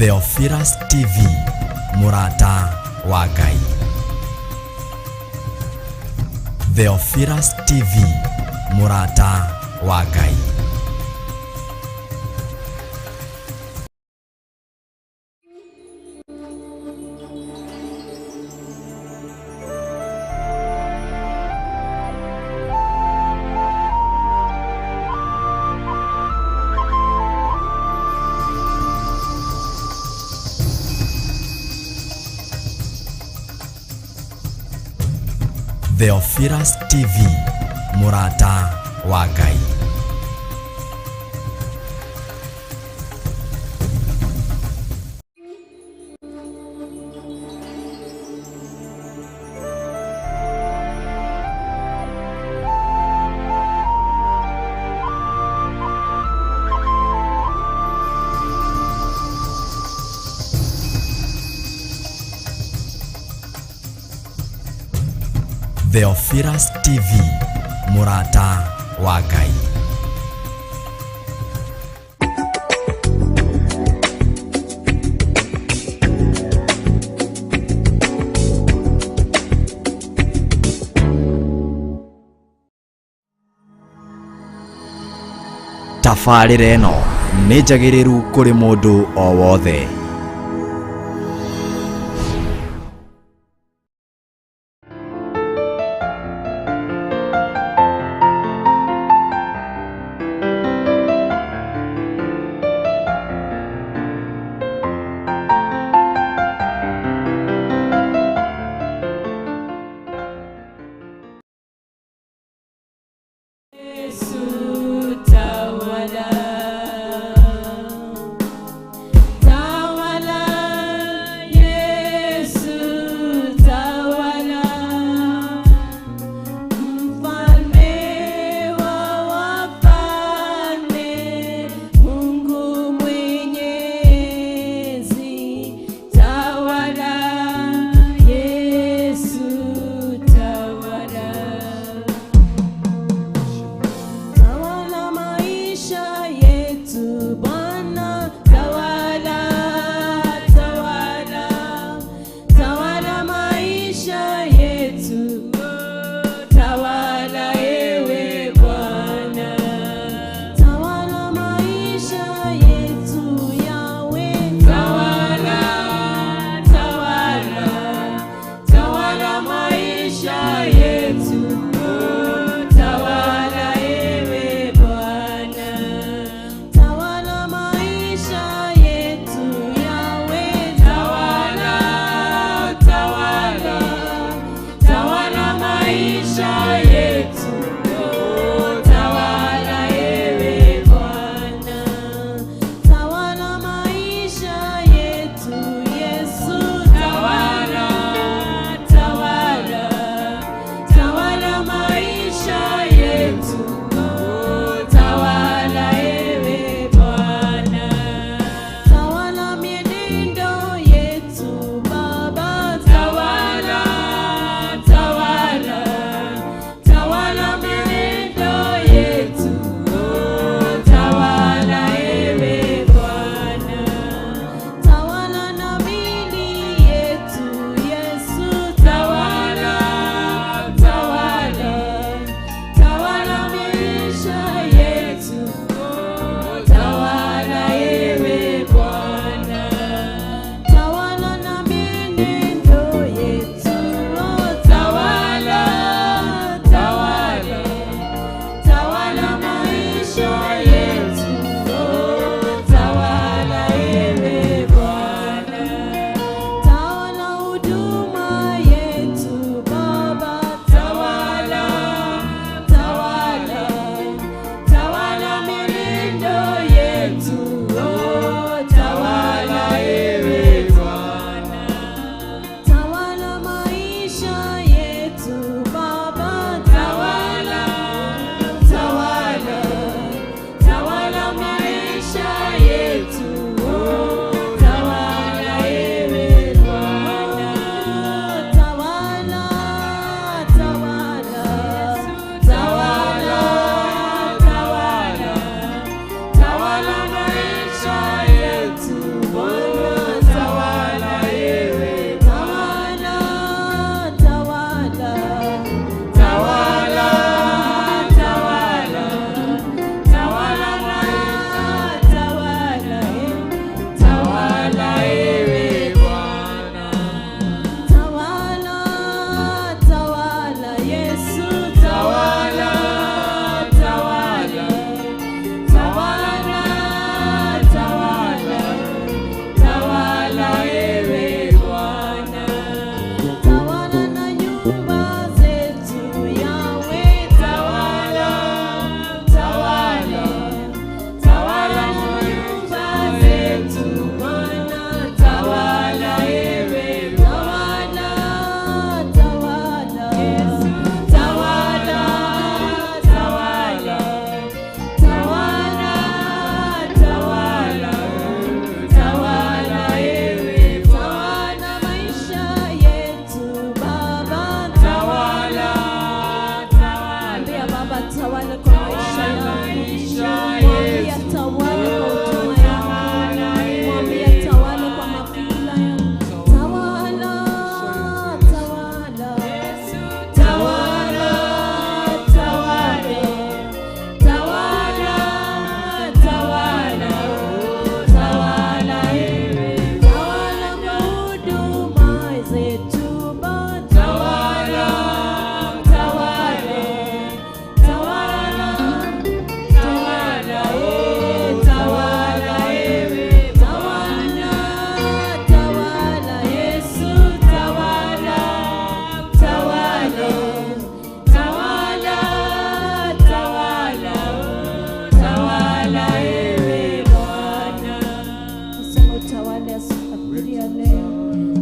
Theophilus TV, Murata wa Ngai. Theophilus TV, Murata wa Ngai. Theophilus TV, Murata wa Ngai. Theophilus TV, Murata wa Ngai. Tabarĩra ĩno nĩ njagĩrĩru kũrĩ mũndũ o wothe. Tawala Australia Australia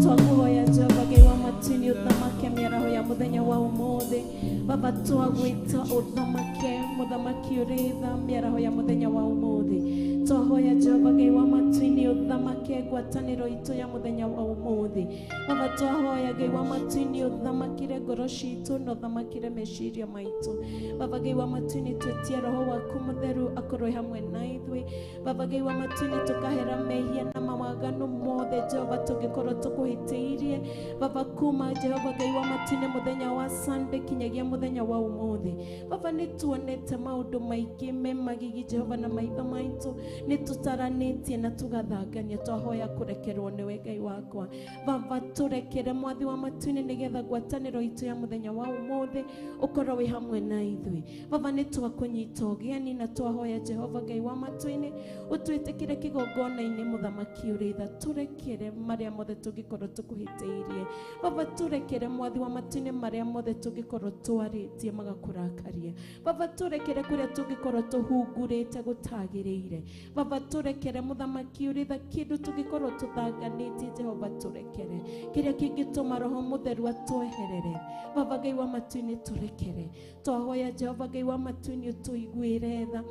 twakuhoya Jehova Ngai wa matini uthamake mĩaraho ya mũthenya wa ũmũthĩ Baba twagwĩta uthamake mũthamaki ũrĩ tha mĩaraho ya mũthenya wa ũmũthĩ twahoya Jehova Ngai wa matini uthamake ngwatanĩro itũ ya mũthenya wa ũmũthĩ Baba twahoya Ngai wa matini uthamakire ngoro citũ na uthamakire meciria maitũ Baba Ngai wa matini twetie roho waku mũtheru akorwo hamwe na ithuĩ Baba Ngai wa matini tukahera mehia na mawaganu mothe Jehova tũngĩkorwo tũkũhĩtĩirie Baba kuma Jehova Ngai wa matini mũthenya wa Sunday kinyagia mũthenya wa ũmũthĩ Baba nĩtuonete maũndũ maingĩ me magigi Jehova na maitho maitũ nĩtũtaranĩtie na tũgathangania twahoya kũrekerwo nĩwe Ngai wakwa Baba tũrekere mwathi wa matini nĩgetha ngwatanĩro itũ ya mũthenya wa ũmũthĩ ũkorwo wĩ hamwe na ithuĩ Baba nĩtwakũnyita ũgeni na twahoya Jehova Ngai wa matini ũtwĩtĩkĩre kĩgongona-inĩ mũthamaki ũrĩ tha tũrekere marĩa mothe tũngĩkorwo tũkũhĩtĩirie Baba tũrekere mwathi wa matini marĩa mothe tũngĩkorwo twarĩtie magakũrakaria Baba tũrekere kũrĩa tũngĩkorwo tũhungurĩte gũtagĩrĩire Baba tũrekere mũthamaki ũrĩ tha kĩndũ tũngĩkorwo tũthanganĩtie Jehova tũrekere kĩrĩa kĩngĩtũma roho mũtheru atweherere Baba Ngai wa matini tũrekere twahoya Jehova Ngai wa matini ũtũiguĩre tha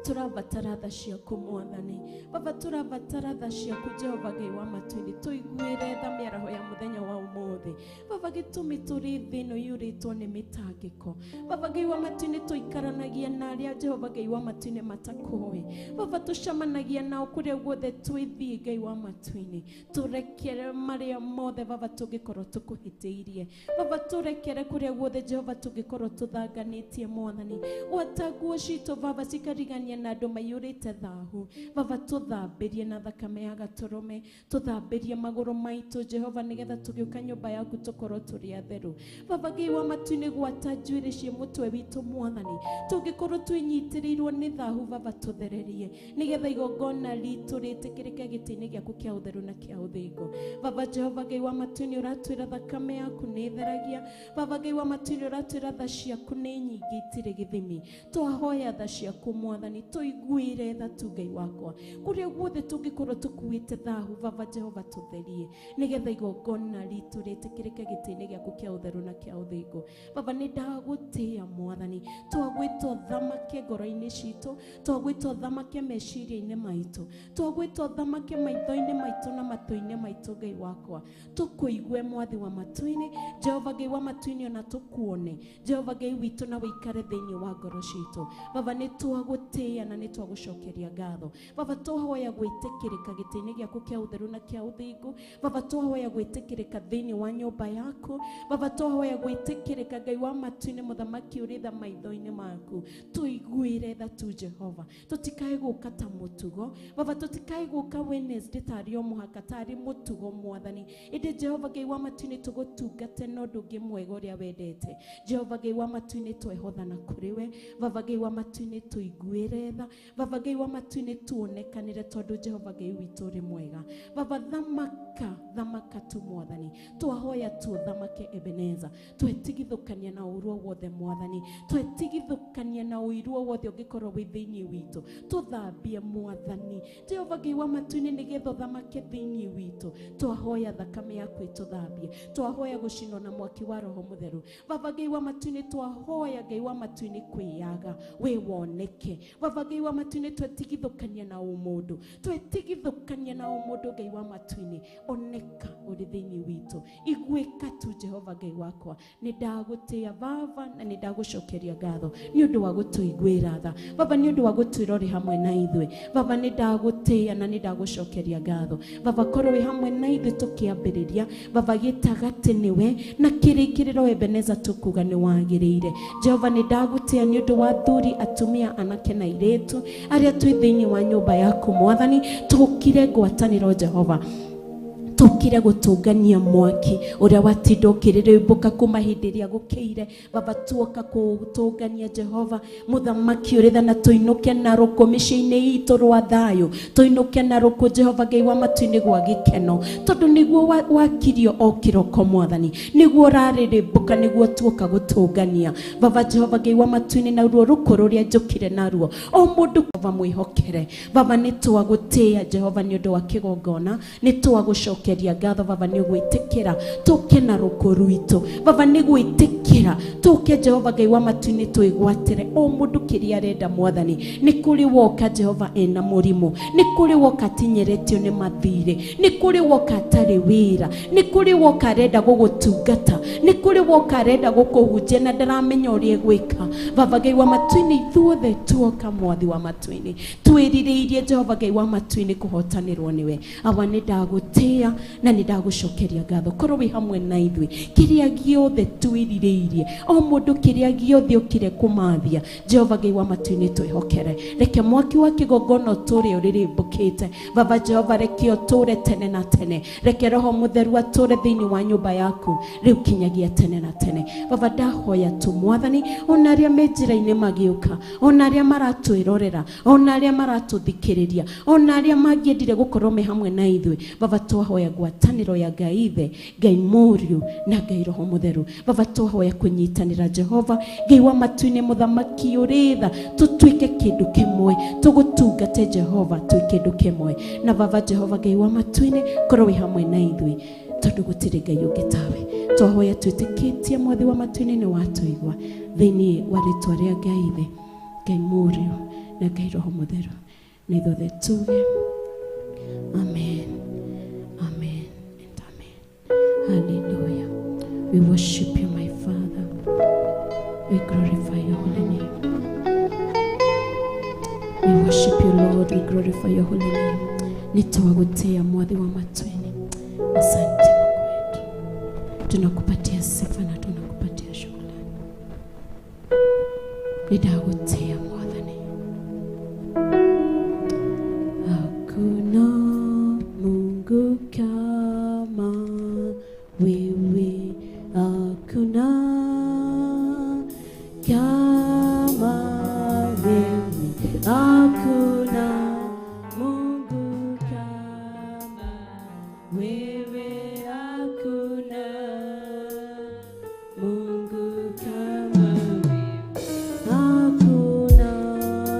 turabatara tha ciaku mwathani Baba turabatara tha ciaku Jehova Ngai wa matini tũiguĩre tha mĩaraho ya mũthenya wa ũmũthĩ Baba gĩtũmi tũrĩ thĩ ĩno yurĩtwo nĩ mĩtangĩko Baba Ngai wa matini tũikaranagia na arĩa Jehova Ngai wa matini matakũĩ Baba tũcemanagia nao kũrĩa guothe twĩthiĩ Ngai wa matini tũrekere marĩa mothe Baba tũngĩkorwo tũkũhĩtĩirie Baba tũrekere kũrĩa guothe Jehova tũngĩkorwo tũthanganĩtie mwathani gwata nguo citũ Baba cikarigania na andũ maiyũrĩte thahu Baba tũthambĩrie na thakame ya gatũrũme tũthambĩrie magũrũ maitũ Jehova nĩgetha tũgĩũka nyũmba yaku tũkorwo tũrĩ atheru Baba Ngai wa matini gwata njuĩrĩ cia mũtwe witũ mwathani tũngĩkorwo twĩnyitĩrĩirwo nĩ thahu Baba tũthererie nĩgetha igongona ritũ rĩtĩkĩrĩke gĩtĩ-inĩ gĩaku kĩa ũtheru na kĩa ũthingu Baba Jehova Ngai wa matini ũratwĩra thakame yaku nĩ theragia Baba Ngai wa matini ũratwĩra tha ciaku nĩ nyingĩ itirĩ gĩthimi twahoya tha ciaku mwathani tũiguĩre tha tu Ngai wakwa kũrĩa guothe tũngĩkorwo tũkuĩte thahu Baba Jehova tũtherie nĩgetha igongona ritũ rĩtĩkĩrĩke gĩtĩ-inĩ gĩaku kĩa ũtheru na kĩa ũthingu Baba nĩ ndagũtĩĩa mwathani twagwĩtwo thamake ngoro-inĩ citũ twagwĩtwo thamake meciria-inĩ maitũ twagwĩtwo thamake maitho-inĩ maitũ na matũ-inĩ maitũ Ngai wakwa tũkũigue mwathi wa matũ-inĩ Jehova Ngai wa matũ-inĩ ona tũkuone Jehova Ngai witũ na wĩikare thĩinĩ wa ngoro citũ Baba nĩ twagũtĩĩa na nĩ twagũcokeria ngatho Baba twahoya gwĩtĩkĩrĩka gĩtĩ-inĩ gĩaku kĩa ũtheru na kĩa ũthingu Baba twahoya gwĩtĩkĩrĩka thĩinĩ wa nyũmba yaku Baba twahoya gwĩtĩkĩrĩka Ngai wa matũ-inĩ mũthamaki ũrĩ tha maitho-inĩ maku tũiguĩre tha tu Jehova tũtikae gũka ta mũtugo Baba tũtikae gũka Wednesday tarĩ o mũhaka tarĩ mũtugo mwathani ĩndĩ Jehova Ngai wa matũ-inĩ tũgũtungate na ũndũ ũngĩ mwega ũrĩa wendete Jehova Ngai wa matũ-inĩ twehothana kũrĩ we Baba Ngai wa matũ-inĩ tũiguĩre tha Baba Ngai wa matũ-inĩ tuonekanĩre tondũ Jehova Ngai witũ ũrĩ mwega Baba thamaka tu mwathani twahoya tũthamake Ebeneza twetigithũkania na ũru wothe mwathani twetigithũkania na ũiru wothe ũngĩkorwo wĩ thĩinĩ witũ tũthambie mwathani Jehova Ngai wa matũ-inĩ nĩgetha ũthamake thĩinĩ witũ twahoya thakame yaku ĩtũthambie twahoya gũcinwo na mwaki wa roho mũtheru Baba Ngai wa matũ-inĩ twahoya Ngai wa matũ-inĩ kwĩyaga wĩ woneke Baba Ngai wa matũ-inĩ twetigithũkania na ũmũndũ twetigithũkania na ũmũndũ Ngai wa matũ-inĩ oneka ũrĩ thĩinĩ witũ iguĩka tu Jehova Ngai wakwa nĩ ndagũtĩĩa Baba na nĩ ndagũcokeria ngatho nĩ ũndũ wa gũtũiguĩra tha Baba nĩ ũndũ wa gũtwĩra ũrĩ hamwe na ithuĩ Baba nĩ ndagũtĩĩa na nĩ ndagũcokeria ngatho Baba korwo wĩ hamwe na ithuĩ tũkĩambĩrĩria Baba gĩtagatĩ nĩwe na kĩrĩkĩrĩro Ebeneza tũkuga nĩ wagĩrĩire Jehova nĩ ndagũtĩĩa nĩ ũndũ wa athuri atumia anake na airĩtu arĩa twĩ thĩinĩ wa nyũmba yaku mwathani tũkire ngwatanĩro Jehova twokire gutungania mwaki uria watinda ukiririmbuka kuma hindi iria gukiire. Baba, tuoka gutungania Jehova muthamaki uri tha, na tuinuke na ruko micii-ini itu rwa thayu, tuinuke na ruko Jehova Ngai wa matu-ini gwa gikeno, tondu niguo wakirio o kiroko Mwathani, niguo raririmbuka, niguo tuoka gutungania Baba Jehova Ngai wa matu-ini na ruo ruko ruria njukire naruo o mundu Baba mwihokere. Baba, ni twagutia Jehova ni undu wa kigongona, ni twagucokeria ngatho Baba ni ugwitikira tuke na ruko rwitu Baba, ni gwitikira tuke Jehova Ngai wa matu-ini twigwatire o mundu kiria arenda Mwathani. Ni kuri woka Jehova ena murimu, ni kuri woka tinyeretio ni mathire, ni kuri woka atari wira, ni kuri woka arenda gugutungata, ni kuri woka arenda gukuhunjia na ndaramenya uria gwika. Baba Ngai wa matu-ini ithuothe tuoka Mwathi wa matu-ini twiririirie Jehova Ngai wa matu-ini kuhotanirwo niwe. Aba ni ndagutia na ni ndagucokeria ngatho korwo wi hamwe na ithui kiria giothe twiririirie o mundu kiria giothe ukire kumathia Jehova Ngai wa matu-ini twihokere. Reke mwaki wa kigongona uture uririmbukite Baba Jehova, reke uture tene na tene, reke Roho Mutheru ature thiini wa nyumba yaku riu kinyagia tene na tene. Baba, ndahoya tu Mwathani, ona aria me njira-ini magiuka, ona aria maratwirorera, ona aria maratuthikiriria, ona aria mangiendire gukorwo me hamwe na ithui Baba, twahoya ngwataniro ya Ngai Ithe, Ngai Muriu na Ngai Roho Mutheru. Baba, twahoya kunyitanira Jehova Ngai wa matu-ini muthamaki uri tha, tutwike kindu kimwe, tugutungate Jehova twi kindu kimwe. Na Baba Jehova Ngai wa matu-ini korwo wi hamwe na ithui tondu gutiri Ngai ungi tawe. Twahoya twitikitie Mwathi wa matu-ini ni watuigwa thiini wa ritwa ria Ngai Ithe, Ngai Muriu na Ngai Roho Mutheru, na ithuothe tuge amen, amen and amen. Hallelujah. We worship you, my Father. We glorify your holy name. We worship you, Lord. We glorify your holy name. Nitawagutia Mwathi wa matu-ini. Asante Mungu wetu, tunakupatia sifa na tunakupatia shukrani. Nitawagutia Mwathani. Hakuna Mungu kama wewe, hakuna kama wewe, hakuna Mungu kama wewe, hakuna Mungu kama wewe, hakuna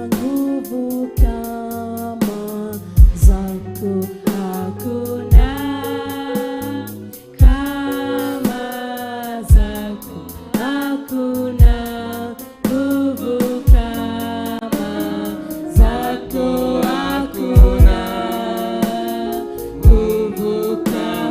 nguvu kama zako, hakuna kama zako, hakuna nguvu kama zako, hakuna nguvu kama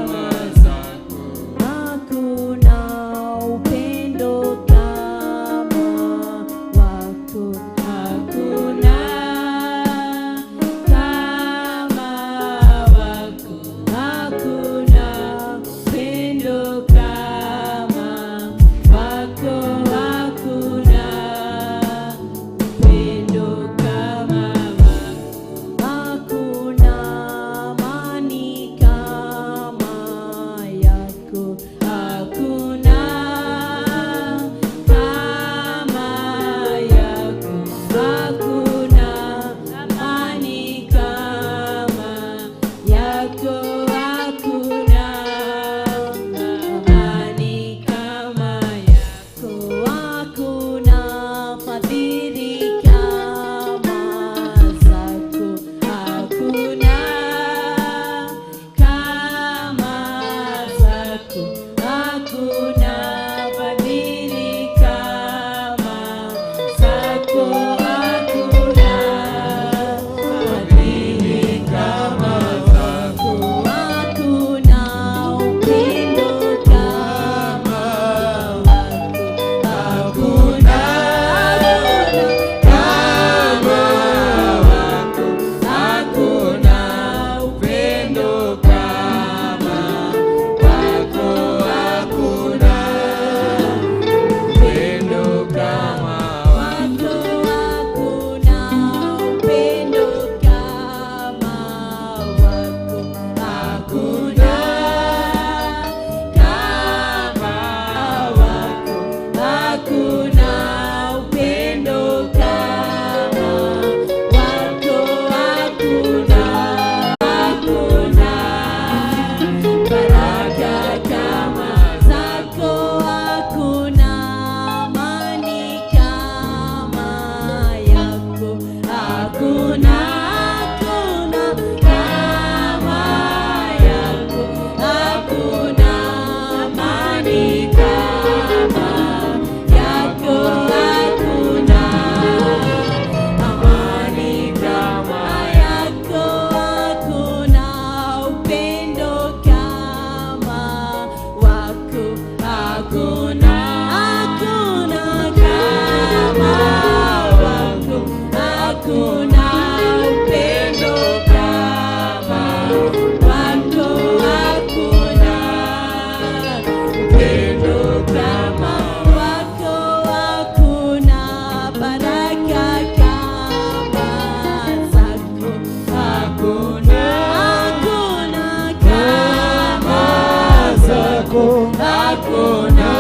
zako, hakuna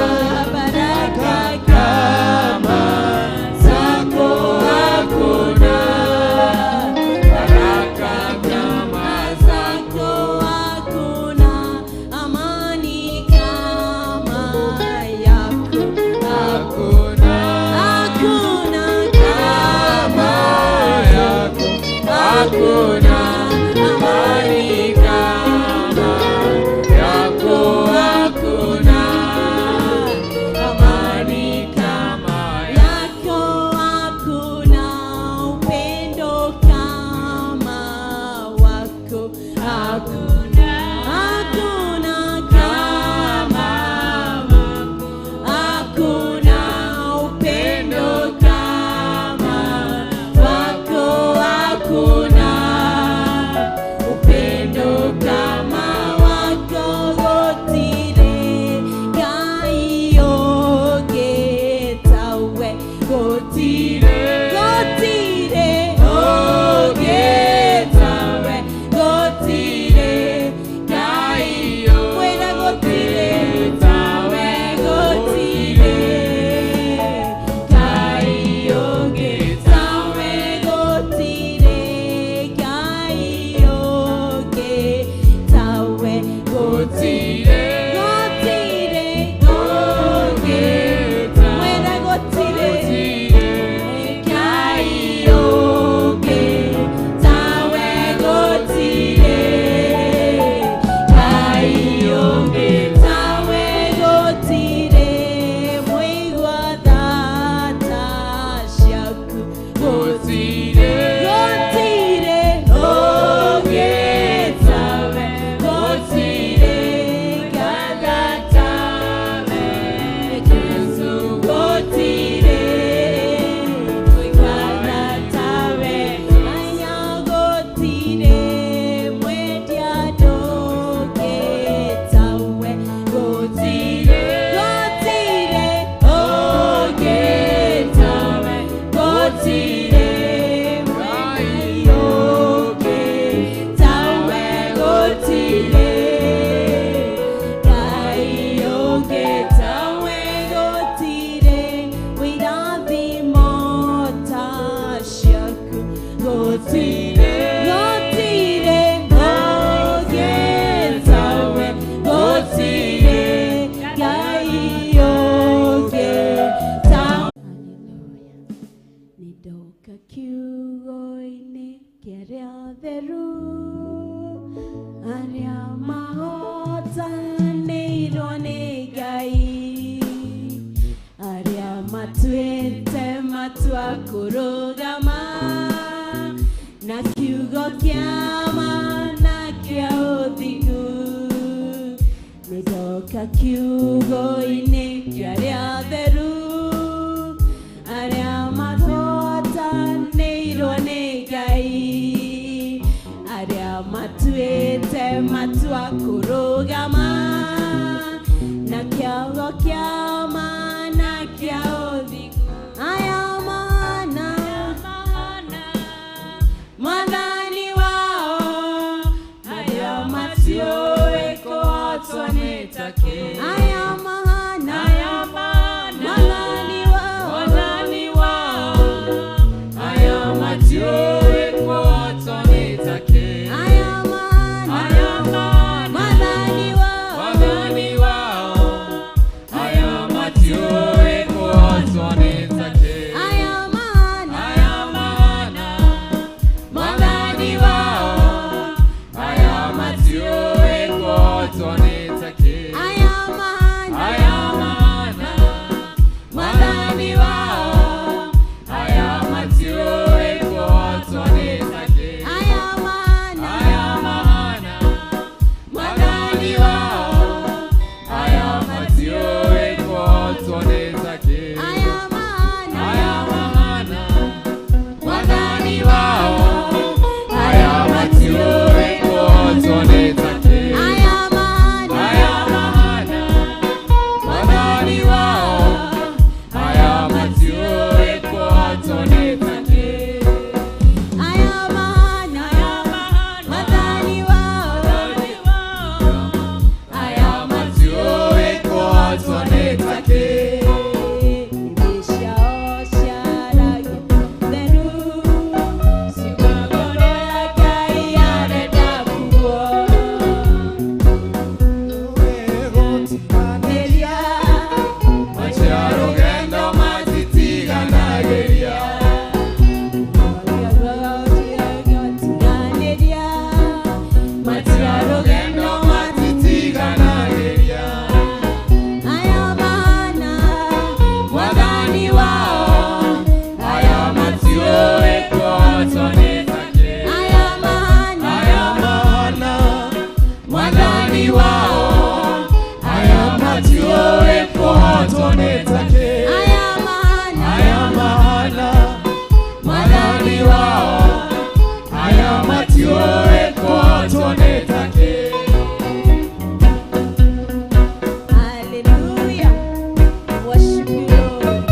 baraka kama zako, hakuna baraka kama zako, hakuna amani kama yako, hakuna kama yako, hakuna amani kama yako, hakuna amani kama yako, hakuna upendo kama wako, hakuna kama wako, hakuna upendo kama wako, hakuna upendo kama wako, gotire Ngai ogetawe, gotire ogetawe, gotire Ngai wena gotire tawe, gotire Ngai ogetawe, gotire Ngai ogetawe, gotire wena gotire Ngai ogetawe, gotire Ngai ogetawe, gotire mwigua thata ciaku, gotire ogetawe, gotire gathatawe Yesu, gotire gathatawe anya, gotire mwendia ndogetawe, gotire ogetawe, gotire Ngai ogetawe, gotire Ngai ogetawe, gotire wirathimo ta ciaku, gotire ogetawe, gotire Ngai ogetawe. Nidoka kiugo-inĩ kĩa arĩa atheru, arĩa mahotanĩirwo nĩ Ngai, arĩa matuĩte matua kũrũgama na kiugo kĩa ma na kĩa ũthingu. Nidoka kiugo-inĩ kĩa arĩa atheru, arĩa mahotanĩirwo nĩ Ngai, arĩa matuĩte matua kũrũgama na kiugo kĩa ma na kĩa ũthingu. Aya mahana mwathani wao, arĩa matiũĩ kũhotwo nĩ take. Aya mahana mwathani wao, arĩa matiũĩ kũhotwo nĩ take. Aya mahana mwathani wao, arĩa matiũĩ kũhotwo nĩ take. Aya mahana mwathani wao, arĩa matiũĩ kũhotwo nĩ take. Aya mahana mwathani wao, arĩa matiũĩ kũhotwo nĩ take. Aya mahana mwathani wao, arĩa matiũĩ kũhotwo nĩ take. Aya mahana mwathani wao, arĩa matiũĩ kũhotwo nĩ take. Aya mahana madhani wao aya matioe kuhatonetake aya mahana madhani wao aya matioe kuhatonetake. Hallelujah. Worship you, Lord.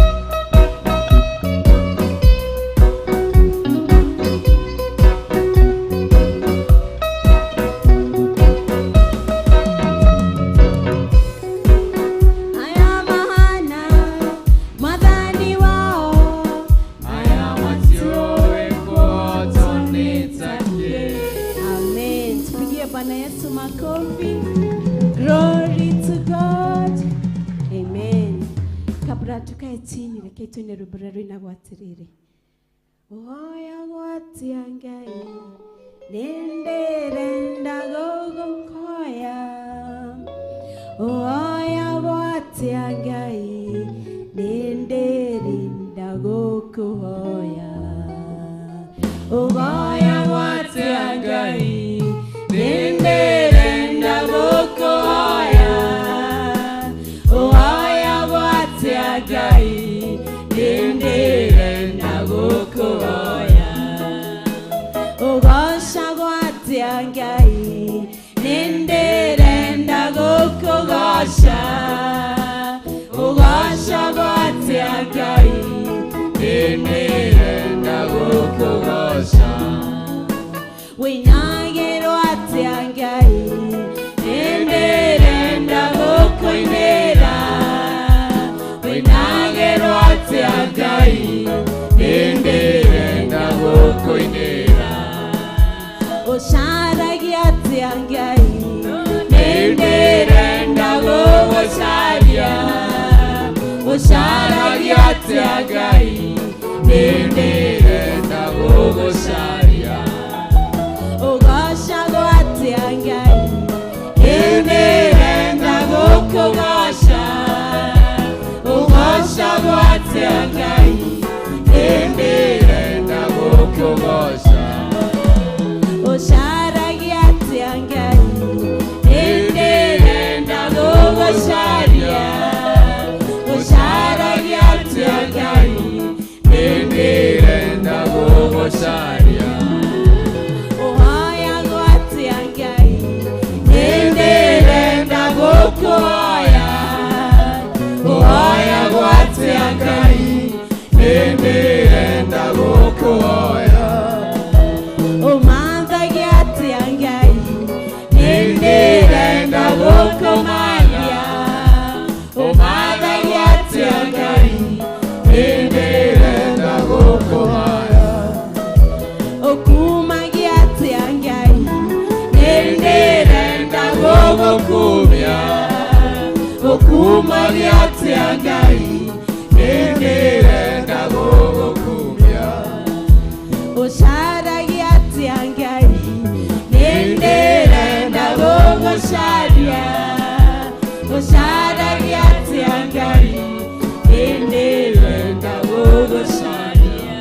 Aya mahana madhani wao Aya matioe kuhatonetake. Amen. Tupigie Bwana Yesu makofi. Glory to God. Amen. Kabla tukae chini reke tuine rubura rwinagwatirire. Oya gwati angai nendere ndagogo nkoya. Oya gwati angai nendere ndagogo hoya. Oya gwati angai nendere ndagogo hoya. Oya gwati angai nendere ndagogo hoya. Ogosha gwati angai nendere ndagogo gosha. Ogosha gwati angai Nendere ndagukugosha. winagero ati angai nendere ndagokoinera. Winagero ati angai Nendere ndagukoinera. osharagi ati angai nendere ndagogosharia. Osharagi ati angai Nendere ndagugosharia. ogosha gwati angai nendere ndagokogosha. Ogosha gwati angai Nendere ndagukugosha. osharagi ati angai nendere ndagogosharia. Osharagi ati angai Nendere ndagugosharia. oya gwati angai nendere ndagokoya. Oya gwati angai Nendere ndagukoya. omandagi ati angai nendere ndagokomaria. Omandagi ati angai Nendere ndagukoya. okumagi ati angai nendere ndagogokumya. Okumagi ati angai Nendere ndagukumya. osharagi ati angai nendere ndagogosharia. Osharagi ati angai nendere ndagogosharia.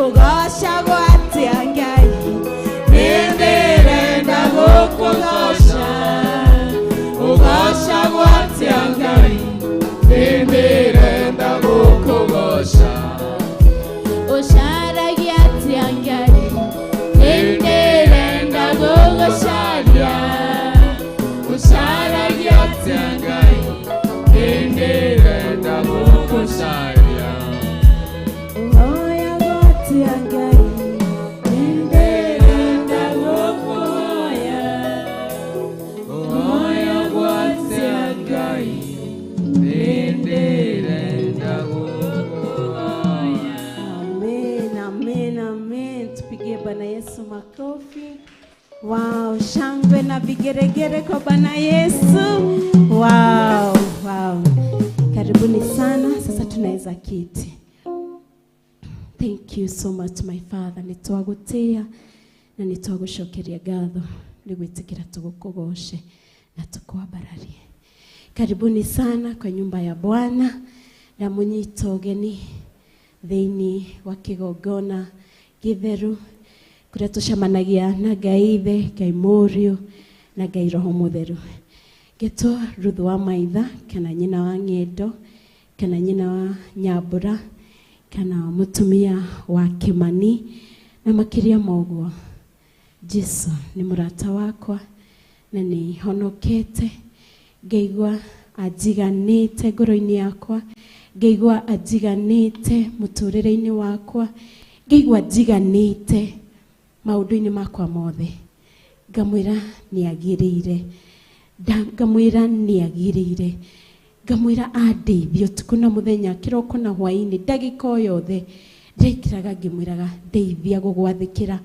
ogosha gwati angai nendere ndagokogosha. ogosha gwati angai Nendere ndagukugosha. osharagi ati angai nendere ndagogosharia. Osharagi ati angai Nendere ndagukosharia. oya gwati angai nendere ndagokoya. Oya gwati angai Nendere ndagukoya. Amen, amen, amen. Tupigie Bwana Yesu makofi. Wow, shangwe na vigeregere kwa Bwana Yesu. Wow, wow. Karibuni sana. Sasa tunaweza kiti. Thank you so much my Father. Nitwagutia na nitwagushokeria gatho nigwitikira tugukugoshe na tukwabararie. Karibuni sana kwa nyumba ya Bwana na munyito geni thĩinĩ wa kĩgongona gĩtheru kũrĩa tũcemanagia na Ngai Ithe, Ngai Mũriũ na Ngai Roho Mutheru. Geto Ruthu wa Maitha, kana nyina wa Ng'endo, kana nyina wa Nyambura, kana mutumia wa Kimani, na makiria moguo. Jesu ni murata wakwa, na ni honokete, ngaigua ajiganite ngoro-ini yakwa, ngaigua ajiganite muturire-ini wakwa, ngaigua ajiganite maundu-ini makwa mothe. Ngamwira ni agirire, ngamwira ni agirire, ngamwira andeithie utuku na muthenya, kiroko na hwaini, ndagika o yothe ndikiraga ngimwiraga ndeithia gugwathikira,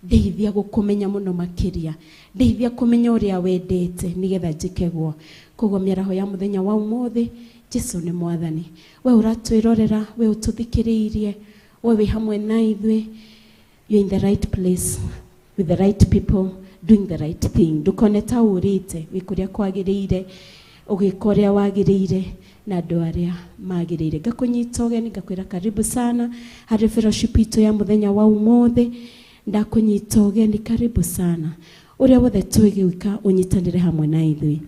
ndeithia gukumenya muno makiria, ndeithia kumenya uria wendete nigetha njikegwo. Koguo miaraho ya muthenya wa umuthi, Jesu ni mwathani. We uratwirorera, we ututhikiriirie, we wi hamwe na ithui. You're in the right place with the right people doing the right thing. Ndukoneta urite wikuria kwagiriire, ugikoria wagiriire na andu aria magiriire. Ngakunyita ugeni ngakwira karibu sana hari fellowship itu ya muthenya wa umuthi. Ndakunyita ugeni karibu sana. Uria wothe twigwika unyitanire hamwe na ithui.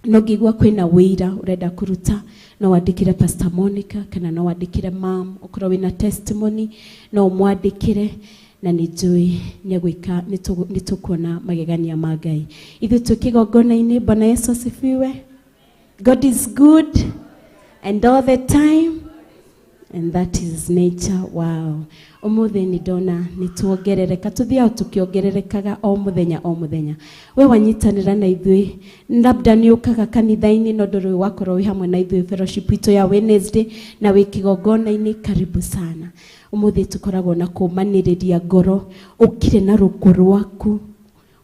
No ngigwa kwina wira urenda kuruta, no wandikire Pastor Monica kana no wandikire mam, ukorwo wina testimony no mwandikire, na nijui nyagwika nitukuona magegania ma Ngai. Ithu tukigongona-ini. Bwana Yesu asifiwe. God is good and all the time, and that is nature. Wow. Umuthi ni ndona nituongerereka, tuthia tukiongererekaga o muthenya o muthenya. We wanyitanira na ithui, labda ni ukaga kanitha-ini no nduri wakorwo wi hamwe na ithui fellowship itu ya Wednesday na wi kigongona-ini, karibu sana. Umuthi tukoragwo na kumaniriria ngoro, ukire na ruko rwaku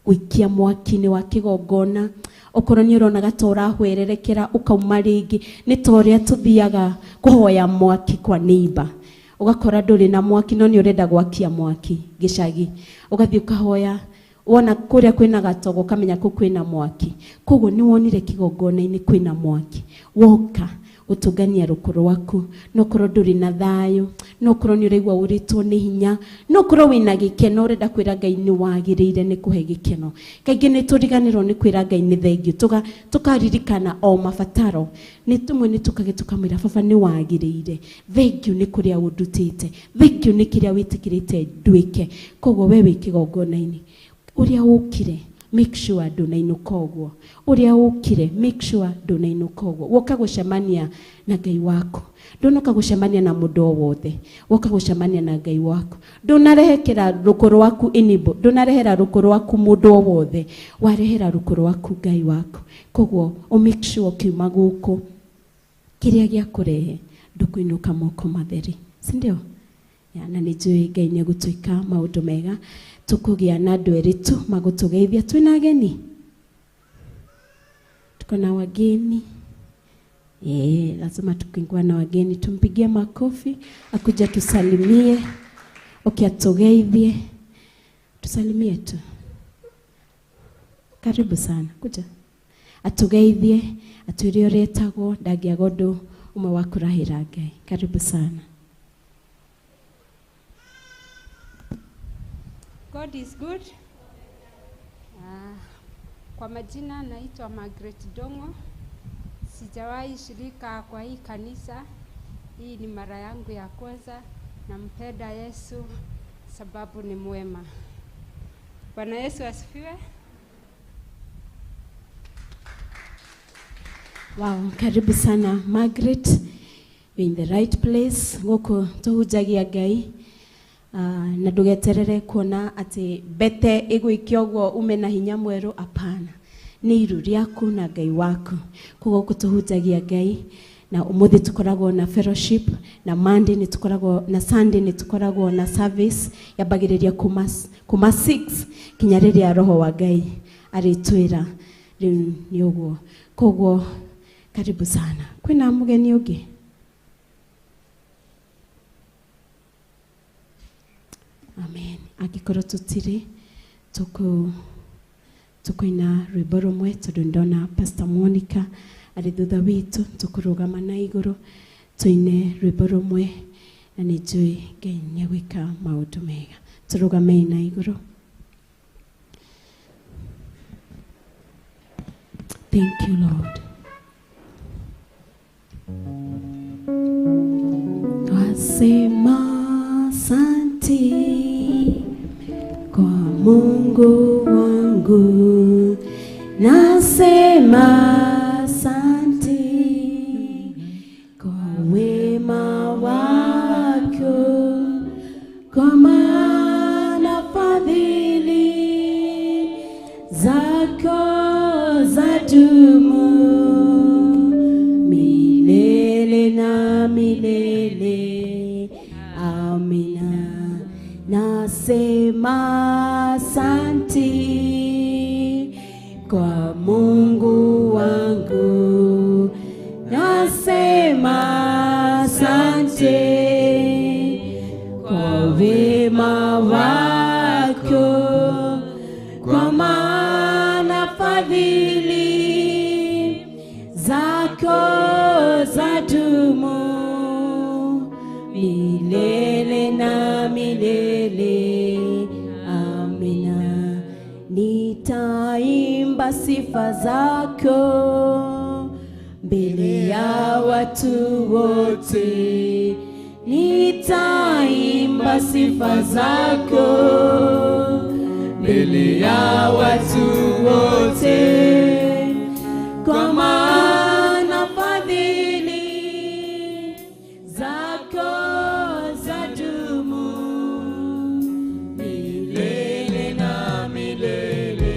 wikia mwaki-ini wa kigongona. Okorwo ni uronaga ta urahwererekera ukauma ringi, ni ta uria tuthiaga kuhoya mwaki kwa neighbor, ugakora nduri na mwaki no ni urenda gwakia mwaki gicagi, ugathii ukahoya, wona kuria kwina gatogo ukamenya ku kwina mwaki. Koguo ni wonire kigongona-ini kwina mwaki, woka utugania rukuru waku, no korwo nduri na thayo, no korwo ni uraigua uritwo ni hinya, no korwo wina gikeno urenda kwira Ngai ni wagiriire ni kuhe gikeno. Kaingi ni turiganirwo ni kwira Ngai ni thengiu, tukaririkana o mabataro, ni tumwe ni tukamwira Baba ni wagiriire, thengiu ni kuria undutite, thengiu ni kiria witikirite ndwike. Koguo we wi kigongona-ini, uria ukire make sure ndunainuka uguo, uria ukire make sure ndunainuka uguo. Woka gucemania na Ngai wako, ndunoka gucemania na mundu o wothe, woka gucemania na Ngai wako. Ndunarehekera rukuru waku inibo, ndunarehera rukuru waku mundu o wothe, warehera rukuru waku Ngai wako. Koguo o make sure kiuma guku kiria gia kurehe ndukuinuka moko matheri, si ndio? Na nijui Ngai ni gutwika maundu mega. Tukugia na andu eritu magutugeithia. Twina ageni, tuko na wageni, lazima tukingwa na wageni. Tumpigie makofi akuja tusalimie, atugeithie, tusalimie tu. Karibu sana, kuja atugeithie, atwire uria etagwo, ndagiaga undu umwe wa kurahira Ngai. Karibu sana. God is good. Kwa majina naitwa Margaret Dongo. Sijawahi shirika kwa hii kanisa. Hii ni mara yangu ya kwanza. Nampenda Yesu sababu ni mwema. Bwana Yesu asifiwe. Wow, karibu sana Margaret. You're in the right place. Goko tuhujagia Ngai. Na ndugeterere kuona ati bete igwikio gwo ume na hinya mweru. Apana, ni iru riaku na Ngai wako. Koguo kutuhutagia Ngai. Na umuthi tukoragwo na fellowship, na Monday ni tukoragwo na Sunday ni tukoragwo na service yabagiriria kuma 6 kinya riria Roho wa Ngai aritwira riu ni uguo. Koguo karibu sana. Kwina mugeni ungi? Amen. Akikorwo tutiri tukuina rwimbo rumwe tondu ndona Pastor Monica ari thutha witu, tukurugama na iguru tuine rwimbo rumwe, na nijui Ngai niegwika maundu mega. Turugame na iguru. Thank you, Lord. Twasema asante kwa Mungu wangu, nasema asante kwa wema wako, kwa maana fadhili zako zadumu milele na milele. Amina. Nasema asante kwa Mungu wangu, nasema asante kwa wema wako, kwa maana fadhili zako zadumu milele na milele. Amina. Nitaimba sifa zako mbele ya watu wote, nitaimba sifa zako mbele ya watu wote, kwa maana fadhili zako zadumu milele na milele.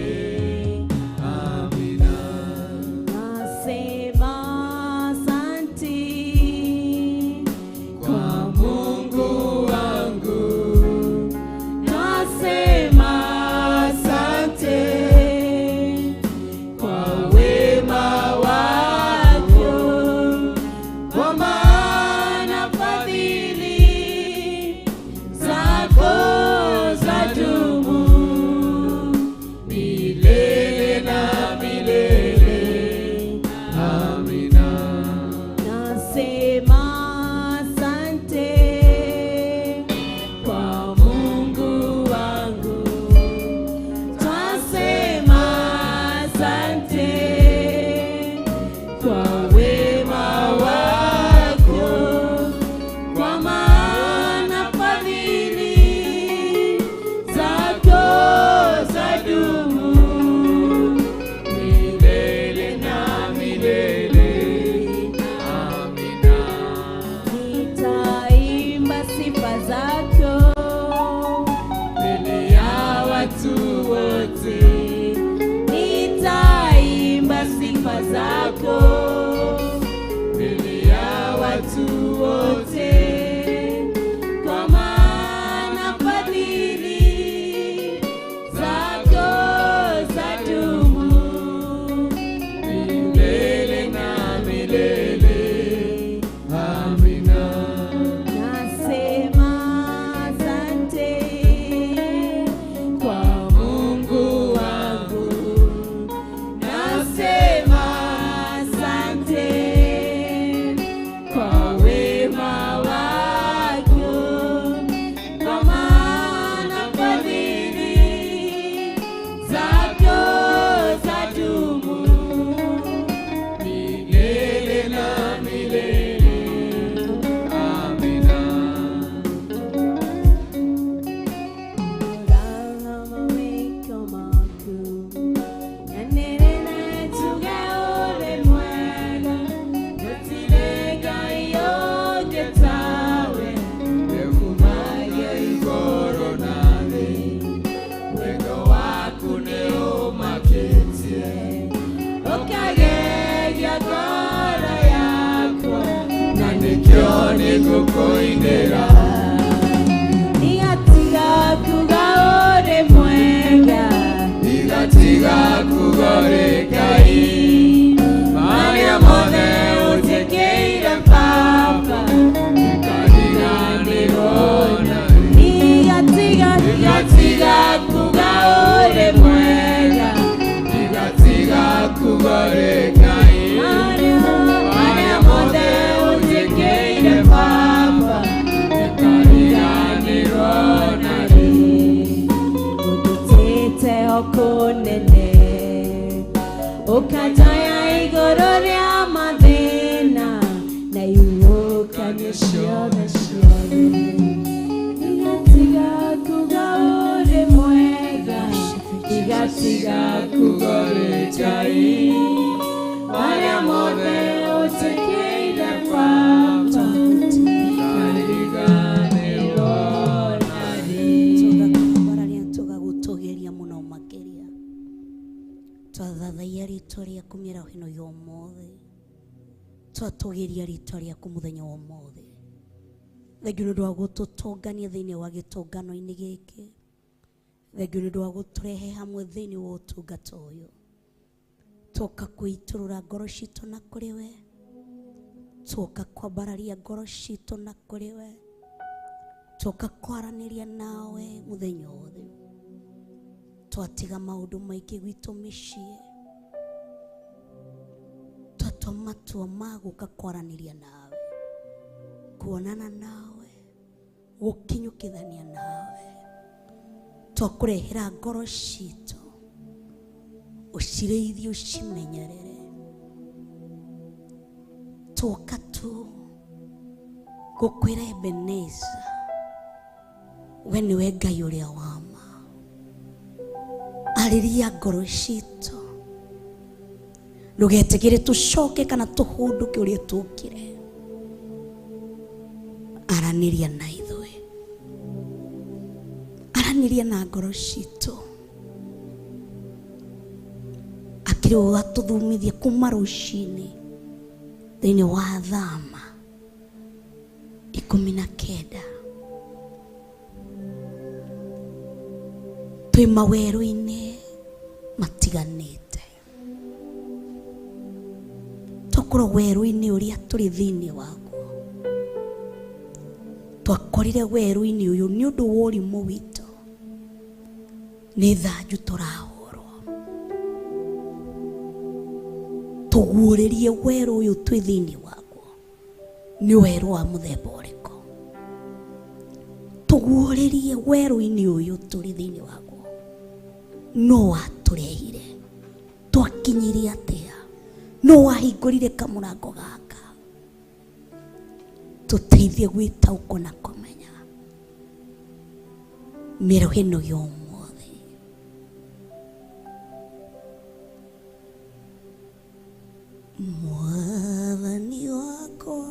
Amina. Nasema asante kwa Mungu wangu, nasema asante kwa wema wako, kwa maana fadhili zako zadumu milele na milele. Amina. Nasema asante kwa Mungu wangu, twasema asante kwa wema wako, kwa maana fadhili zako zadumu milele na milele. Amina. Nitaimba sifa zako mbele ya watu wote, nitaimba sifa zako mbele ya watu wote, kwa maana fadhili zako zadumu milele na milele. Amina. Nasema asante kwa Mungu wangu, nasema asante kwa wema wako, kwa maana fadhili zako zadumu milele na milele. Amina. Mawiko makuu yanenene tugaore mwega, gutilega yoge tawe ekumagia igoro nane, wendo waku ne umaketie, ukagegia goro yako, na nikyo nigukoinera. Nigatiga kugaore mwega, nigatiga kugore kai, Maria mone utekeire papa, nikadiga nirona. Nigatiga kugaore mwega, nigatiga kugore kai, Maria mone utekeire papa, nikadiga nirona. Udutete okonene, ikajaya igoro ria mathina na iukanie ciothe ciothe igatiga kuga uri mwega igatiga kuga uri Ngai waria mothe utekeire Baba kariganirwo nari tugagutugeria muno makiria twathathaia ritwa riaku mĩaraho-ĩno ya ũmũthĩ twatũgĩria ritwa riaku mũthenya wa ũmũthĩ thengiũ nĩ ũndũ wa gũtũtũngania thĩinĩ wa gĩtũngano-inĩ gĩkĩ thengiũ nĩ ũndũ wa gũtũrehe hamwe thĩinĩ wa ũtungata ũyũ twoka kwĩitũrũra ngoro citũ na kũrĩ we twoka kwambararia ngoro citũ na kũrĩ we twoka kwaranĩria nawe mũthenya wothe twatiga maũndũ maingĩ gwitũ mĩciĩ twatua matua ma gũka kwaranĩria nawe kuonana nawe gũkinyũkithania nawe twakũrehera ngoro citũ ucirĩithie ucimenyerere twoka tu gũkwĩra Ebeneza we nĩwe Ngai ũrĩa wa ma arĩria ngoro citũ ndũgetigĩre tũcoke kana tũhũndũke ũrĩa tũkire aranĩria na ithuĩ aranĩria na ngoro citũ akĩrĩ ũgatũthomithia kuma rũcinĩ thĩinĩ wa thama 19 twĩ mawerũ-inĩ matiganĩte tũkorwo werũ-inĩ ũrĩa tũrĩ thĩinĩ waguo twakorire werũ-inĩ ũyũ nĩ ũndũ wa ũrimũ witũ nĩ thanju tũrahũrwo tũguũrĩrie werũ ũyũ twĩ thĩinĩ waguo nĩ werũ wa mũthemba ũrĩkũ tũguũrĩrie werũ-inĩ ũyũ tũrĩ thĩinĩ waguo no watũrehire twakinyirie atĩa no wahingũrire kamũrango gaka tũteithie gwĩtaũkwo na kũmenya mĩaraho ĩno ya ũmũthĩ Mwathani wakwa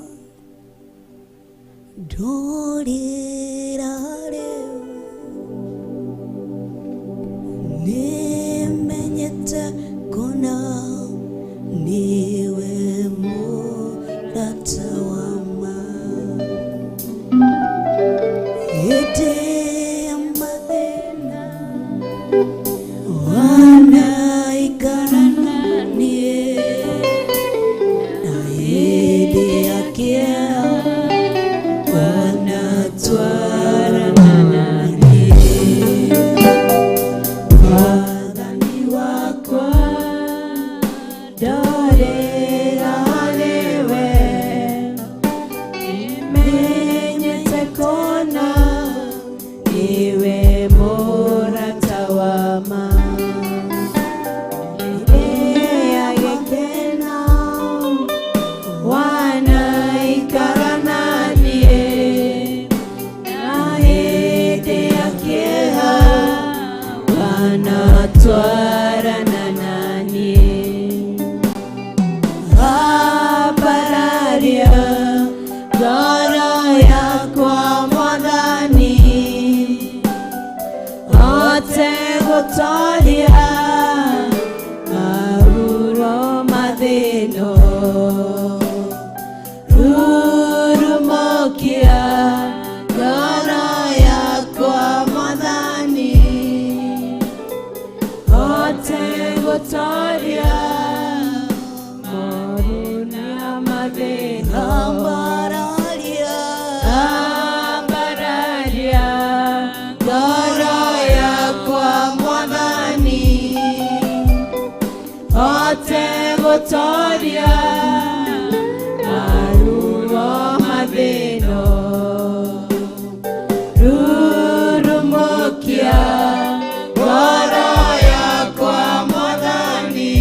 ndũrĩra rĩu nĩmenyete kũna niwe mũrata wa ma hĩndĩ ya mathĩna wanaikarana niĩ na hĩndĩ ya kĩeha wanatwarana naniĩ Mwathani wakwa ndorĩra rĩwe nĩmenyete kũna niwe mũrata wa ma ya gĩkeno wanaikarana niĩ na hĩndĩ ya kĩeha wanatwarana naniĩ ambararia ngoro yakwa Mwathani hote gũtooria mahuro mathĩno rurumũkia ngoro yakwa Mwathani hote gũtooria mahuro mathĩno ambararia ngoro yakwa Mwathani hote gũtooria mahuro mathĩno rurumũkia ngoro yakwa Mwathani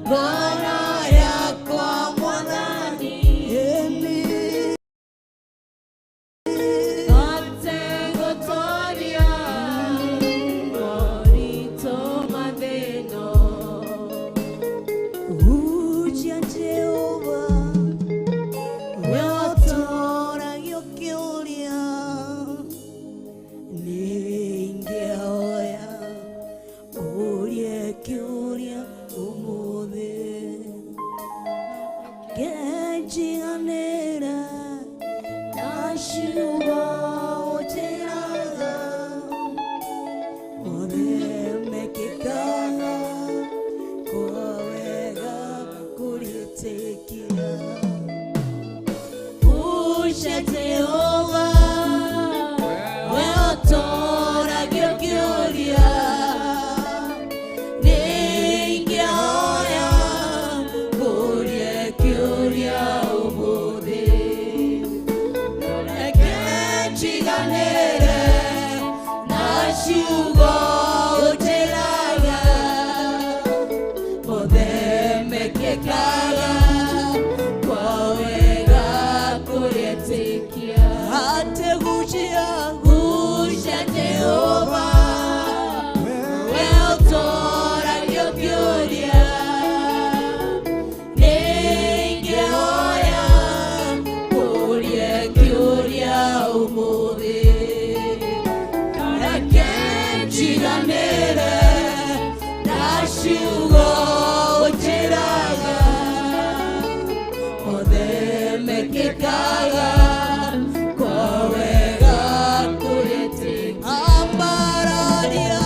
ngoro yakwa Mwathani ĩni Hote gũtooria moritũ mathĩno. Uja Jehova we ũtũũragia ũkĩũria nĩingĩhoya ũrie kĩũria ũmũthĩ ngĩnjiganĩra na ciugo ũnjĩraga ũthemekĩkaga kwa wega kũrĩtĩkia Uja Jehova we ũtũũragia ũkĩũria nĩingĩhoya kũria kĩũria ũmũthĩ reke njiganĩre na ciugo ũnjĩraga ũthemekĩkaga kwa wega kũrĩtĩkia atĩ gũcia Jehova we ũtũũragia ũkĩũria nĩingĩhoya kũria kĩũria ũmũthĩ reke njiganĩre na ciugo ũnjĩraga ũthemekĩkaga kwa wega kũrĩtĩkia ambararia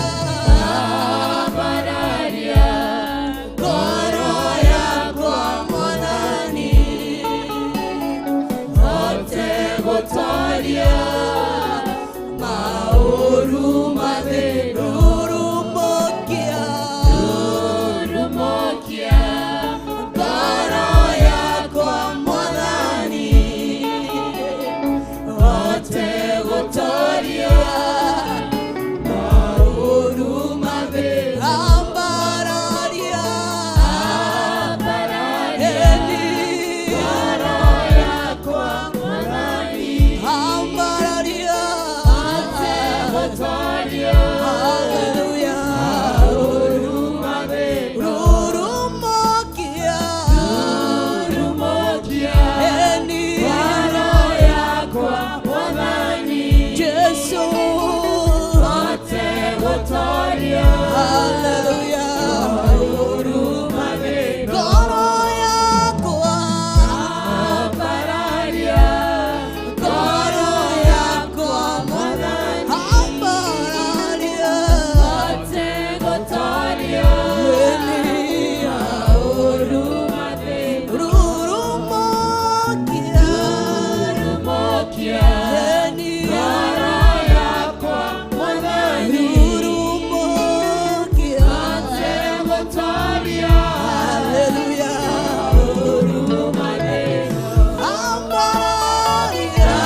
ngoro yakwa Mwathani hote gũtooria maũru mathĩno rũrũmokia ngoro yakwa Mwathani hote gũtooria maũru mathĩno ambararia ĩni ngoro yakwa Mwathani ambararia hote gũtooria haleluya maũru mathĩno rũrũmokia ĩni ngoro yakwa Mwathani Jesu hote gũtooria haleluya maũru mathĩno ngoro yakwa ambararia ngoro yakwa Mwathani ambararia hote gũtooria ĩni maũru mathĩno rũrũmokia ĩni ngoro yakwa Mwathani rũrũmokia hote gũtooria haleluya maũru mathĩno ambararia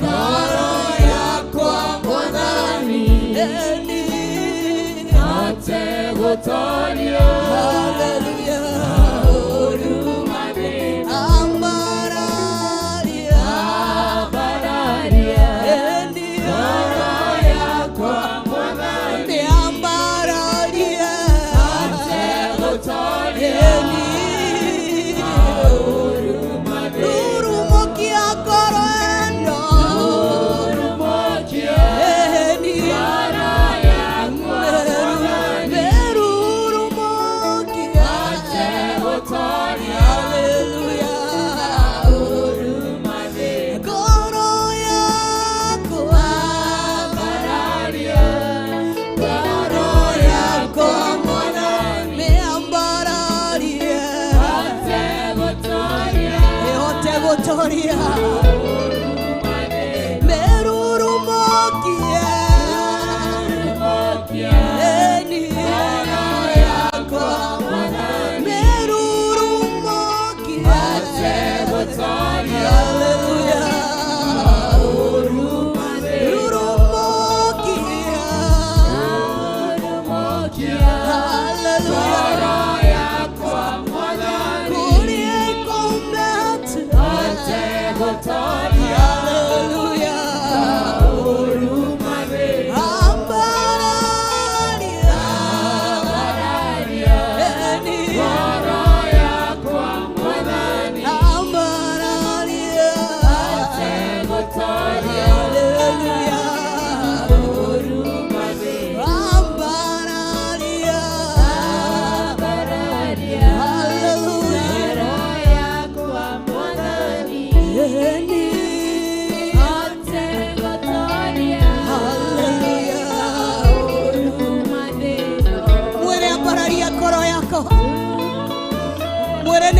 ngoro yakwa Mwathani ĩni hote gũtooria haleluya maũru mathĩno ambararia ĩni ngoro yakwa Mwathani ambararia hote gũtooria ĩni maũru mathĩno rũrũmokia ngoro ĩno ĩni ngoro yakwa Mwathani rũrũmokia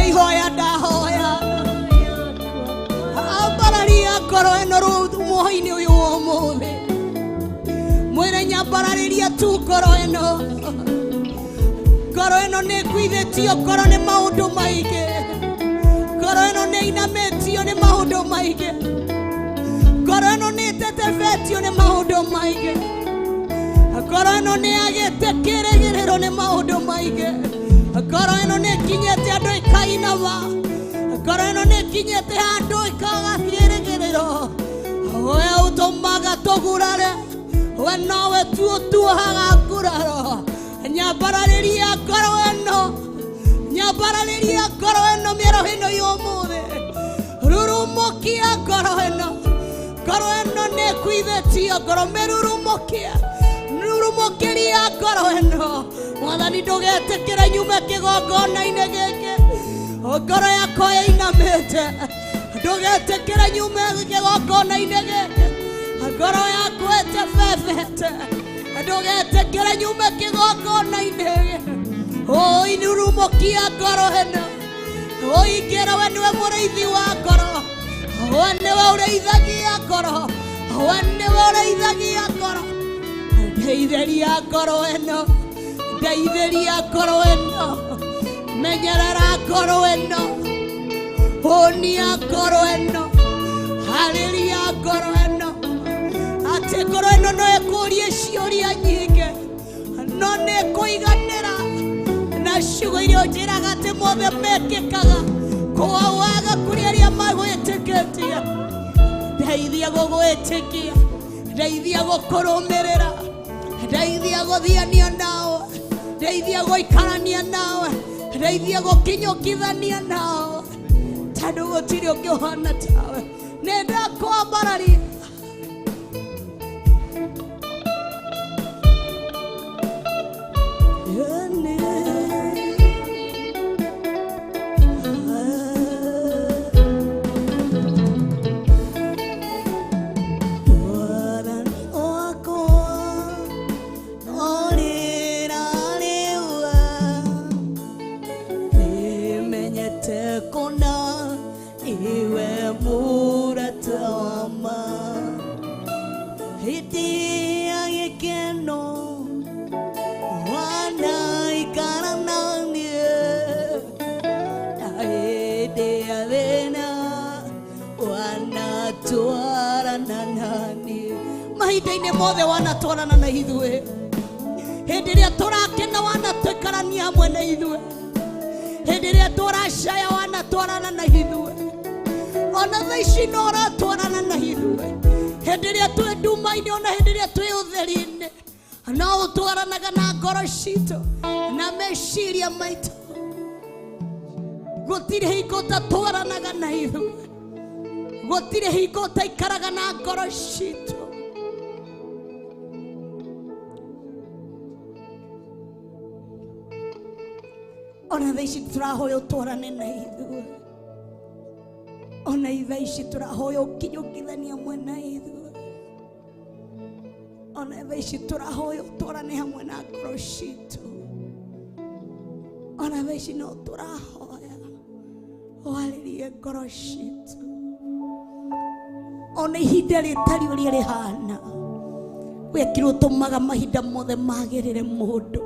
nĩ ihoya ndahoya ambararia ngoro ĩno muoyo-inĩ ũyũ wa ũmũthĩ mwĩre nyambararĩria tu ngoro ĩno nĩ ĩkuithĩtio ngoro nĩ maũndũ maingĩ ngoro ĩno nĩ inamĩtio nĩ maũndũ maingĩ ngoro ĩno nĩ ĩtetebetio nĩ maũndũ maingĩ ngoro ĩno nĩ agĩte kĩĩrĩgĩrĩro nĩ maũndũ maingĩ ngoro ĩno nĩ ĩkinyĩte andũ ĩkainama ngoro ĩno nĩ ĩkinyĩte handũ ĩkaga kĩĩrĩgĩrĩro we ũtũmaga tũgurare we nowe tu ũtuohaga nguraro nyambararĩria ngoro ĩno mĩero ĩno y'ũmũthĩ rurumũkia ngoro ĩno nĩ ĩkuithĩtio ngoro mĩrurumũkĩria ngoro ĩno Mwathani ndũgetĩkĩre nyume kĩgongona-inĩ gĩkĩ ngoro yakwa ĩinamĩte ndũgetĩkĩre nyume kĩgongona-inĩ gĩkĩ ngoro yakwa ĩtebebete ndũgetĩkĩre nyume kĩgongona-inĩ inurumũkia ngoro ĩno ingĩra we nĩwe mũrĩithi wa ngoro we nĩwe ũrĩithagia ngoro ndeithĩria ngoro ĩno menyerera ngoro ĩno hũnia ngoro ĩno harĩria ngoro ĩno atĩ ngoro ĩno no ĩkũrie ciũria nyingĩ no nĩ ĩkũiganĩra na ciugo iria njĩraga atĩ mothe mekĩkaga kwaga kũrĩ arĩa magwĩtĩkĩtie ndeithia gũgwĩtĩkia ndeithia gũkũrũmĩrĩra ndeithia gũthiania nawe ndeithia gũikarania nawe ndeithia gũkinyũkithania nawe tondũ gũtirĩ ũngĩ ũhana tawe nĩndakwambararia mahinda-inĩ mothe wanatwarana na ithuĩ hĩndĩ ĩrĩa tũrakena wanatũikarania hamwe na ithuĩ hĩndĩ ĩrĩa tũracaya wanatwarana na ithuĩ ona thaa ici no ũratwarana na ithuĩ hĩndĩ ĩrĩa twĩ nduma-inĩ ona hĩndĩ ĩrĩa twĩ ũtheri-inĩ no ũtwaranaga na ngoro citũ na meciria maitũ gũtirĩ hingo ũtatwaranaga na ithuĩ gũtirĩ hingo ũtaikaraga na ngoro citũ ona thaa ici tũrahoya ũtwarane na ithuĩ ona thaa ici tũrahoya ũkinyũkithanie hamwe na ithuĩ ona thaa ici tũrahoya ũtwarane hamwe na ngoro citũ ona thaa ici no tũrahoya warĩrie ngoro citũ ona ihinda rĩtarĩ ũrĩa rĩhana wekire ũtũmaga mahinda mothe magĩrĩre mũndũ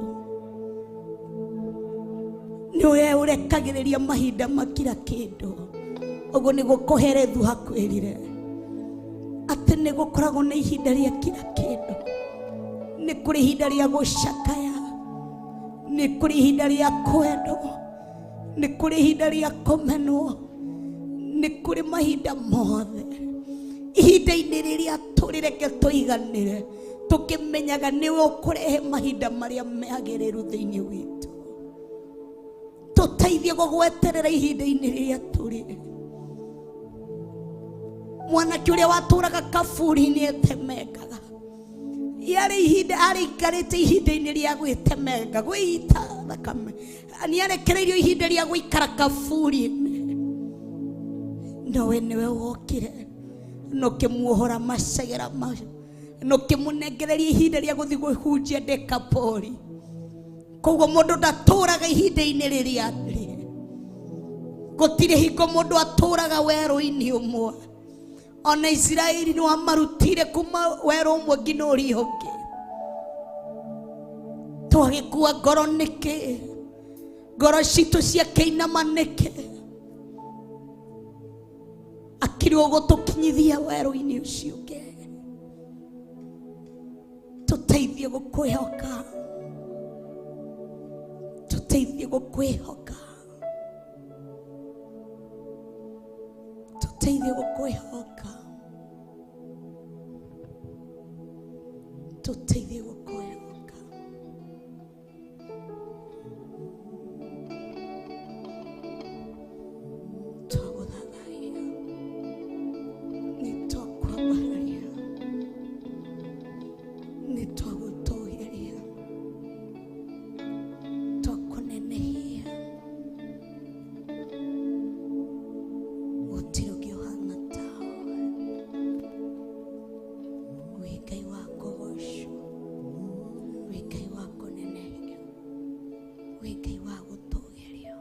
nĩwe ũrekagĩrĩria mahinda makira kĩndũ ũguo nĩguo Koherethu hakwĩrire atĩ nĩ gũkoragwo na ihinda rĩa kira kĩndũ nĩ kũrĩ ihinda rĩa gũcakaya nĩ kũrĩ ihinda rĩa kwendwo nĩ kũrĩ ihinda rĩa kũmenwo nĩ kũrĩ mahinda mothe ihinda-inĩ rĩrĩa tũrĩreke tũiganĩre tũkĩmenyaga nĩwe ũkũrehe mahinda marĩa magĩrĩru thĩinĩ witũ tũteithie gũgweterera ihinda-inĩ rĩrĩa tũrĩ mwanake ũrĩa watũraga kaburi-inĩ etemengaga yarĩ ihinda arĩikarĩte ihinda-inĩ rĩa gwĩtemenga gwĩita thakame nĩarekereirio ihinda rĩa gũikara kaburi-inĩ nowe nĩwe wokire nũkĩmuohora macegera macio nũkĩmũnengereria ihinda rĩa gũthiĩ gwĩhunjia Dekapoli koguo mũndũ ndatũraga ihinda-inĩ rĩrĩa rĩ gutire hingo mundu aturaga weru-ini umwe. Ona Israeli ni wamarutire kuma weru umwe nginya uria ungi. Twagikua ngoro niki? Ngoro citu ciakainama niki? Akiri ugutukinyithia weru-ini ucio ungi. Tuteithie gukwihoka, tuteithie gukwihoka, tuteithie gukwihoka, tuteithie gukwihoka. Twaguthathaiya, nitwakwambararia, nitwagutugiria, twakunenehia. Gutiri ungi uhana tawe, wi Ngai wa kugocwo, wi Ngai wa kunenehio, wi Ngai wa gutugirio.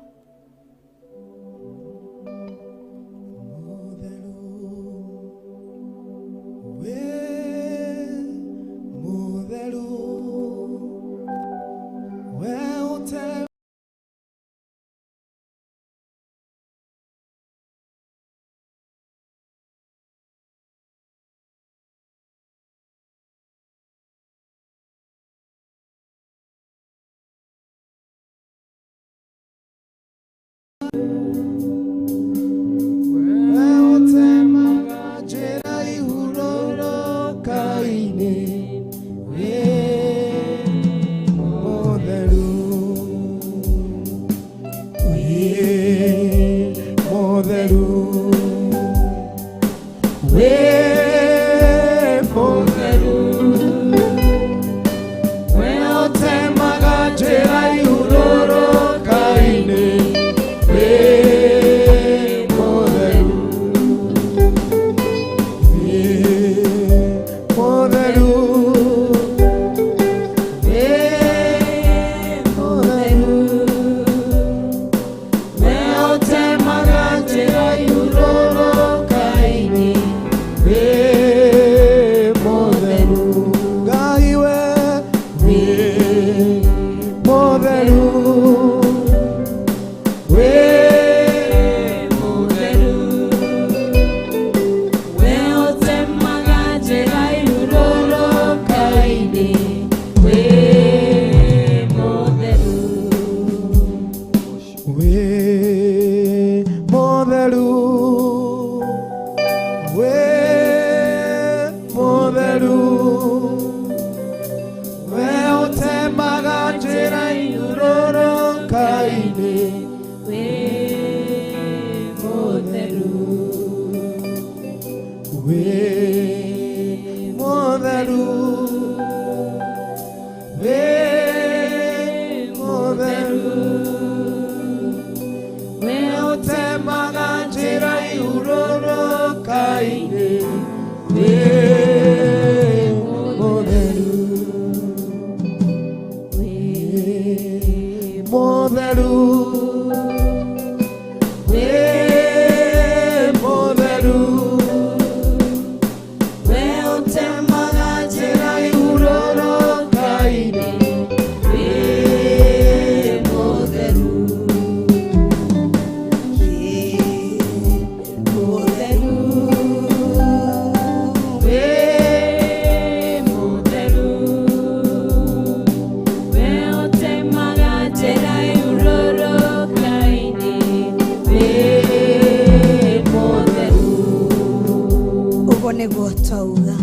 Niguo twauga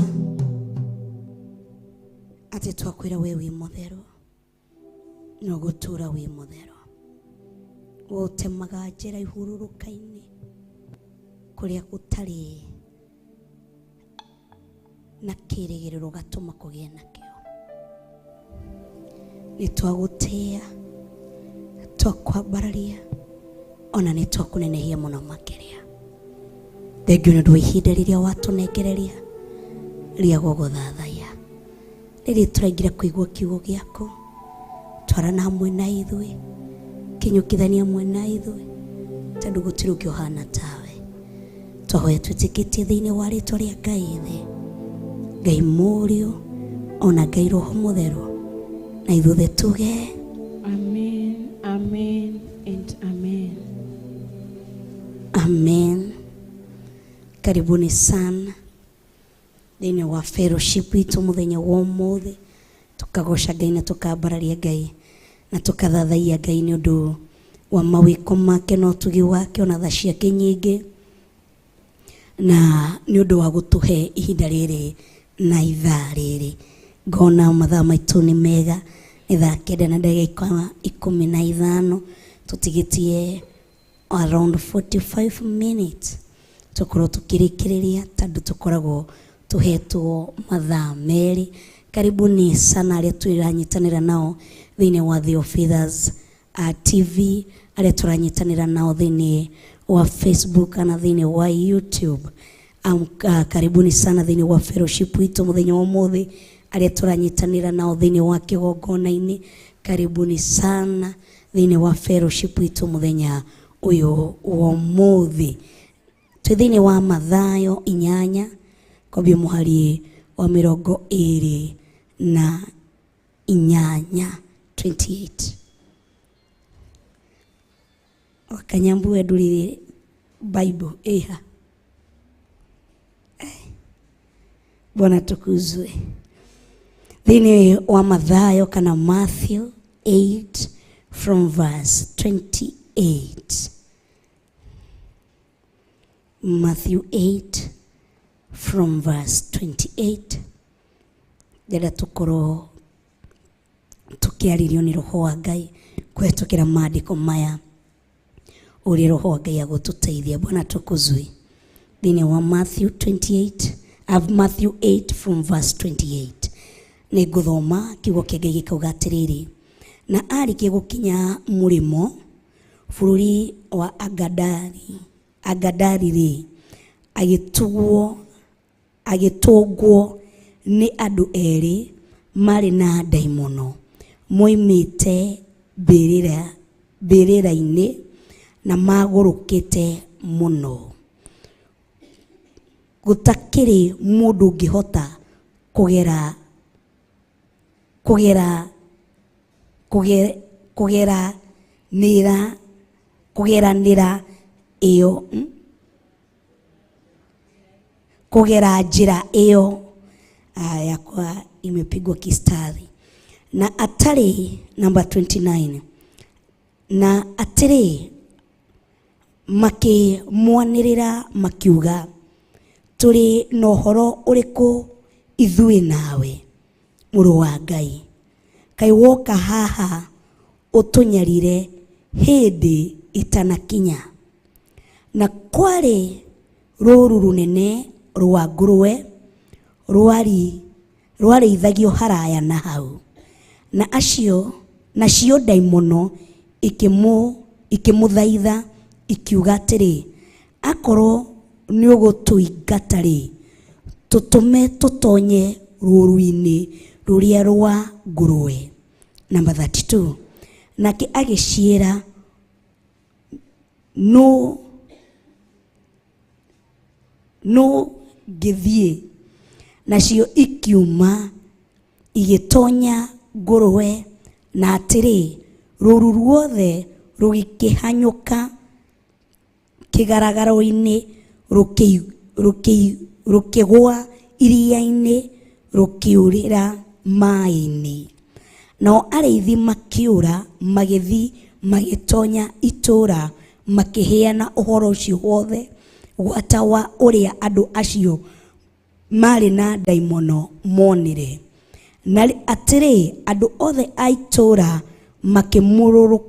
ati twakwira we wi mutheru no gutura wi mutheru gutemaga njira ihururuka-ini kuria gutari na kirigiriro gatuma kugie nakio. Ni twagutia, twakwambararia, ona ni twakunenehia muno makiria. Thengio nĩ ũndũ wa ihinda rĩrĩa watunegereria rĩa gũgũthathaiya. Rĩrĩa tũraingĩra kũigua kiugo gĩaku, twarana hamwe na ithuĩ, kinyũkithania hamwe na ithuĩ, tondu gutiri ungi uhana tawe. Twahoya twitikitie thiini wa ritwa ria Ngai thi, Ngai Murio ona Ngai Roho Mutheru, na ithuothe tuge Amen, amen and amen. Amen. Karibuni sana thiini wa fellowship itu muthenya wa umuthi, tukagoca Ngai na tukambararia Ngai na tukathathaia Ngai ni undu wa mawiko make na utugi wake ona tha ciake nyingi, na ni undu wa gutuhe ihinda riri na ithaa riri. Ngona mathaa maitu ni mega, ni thaa 9:15, tutigitie around 45 minutes tukorwo tukirikiriria, tondu tukoragwo tuhetwo mathaa meri. Karibuni sana aria twiranyitanira nao thiini wa The Officers TV, aria turanyitanira nao thiini wa Facebook na thiini wa YouTube. Karibuni sana thiini wa fellowship itu muthenya wa umuthi, aria turanyitanira nao thiini wa kigongona-ini. Karibuni sana thiini wa fellowship itu muthenya uyu wa umuthi. Twi thiini wa Mathayo 8 kwambia muhari wa 28. Wakanyambu edurire Bible eha. Bwana tukuzwe. Thiini wa Mathayo kana Matthew 8 from verse 28. Matthew 8 from verse 28. Dada tukoro tukiaririo ni Roho wa Ngai kwetukira maandiko maya uri Roho wa Ngai agututeithia. Bwana tukuzwe. Thiini wa Matthew 8 from verse 28. Ni guthoma kiugo kia Ngai gikauga atiriri, na arikie gukinya murimo bururi wa Agadari agitungwo ni andu eri mari na daimono moimite mbirira-ini na magurukite muno. Gutakiri mundu ngihota kugeranira iyo kugera njira iyo yakwa imepigwa kistari. Na atari number 29, na atiri makimwanirira makiuga, turi na uhoro uriku ithui nawe muru wa Ngai, kai woka haha utunyarire hindi itanakinya. Na kwari ruru runene rwa ngurwe rwarithagio haraya na hau, na nacio daimono ikimuthaitha ikiuga atiri, akorwo ni ugutuingata ri, tutume tutonye ruru-ini ruria rwa ngurwe. Number 32, nake agiciira no ngithie, nacio ikiuma igitonya ngurwe, na atiri ruru ruothe rugikihanyuka kigaragaro-ini rukigwa iria-ini rukiurira mai-ini. Nao ariithi makiura magithi magitonya itura makiheana uhoro ucio wothe gwata wa uria andu acio mari na daimono monire. Na atiri andu othe a itura makimururu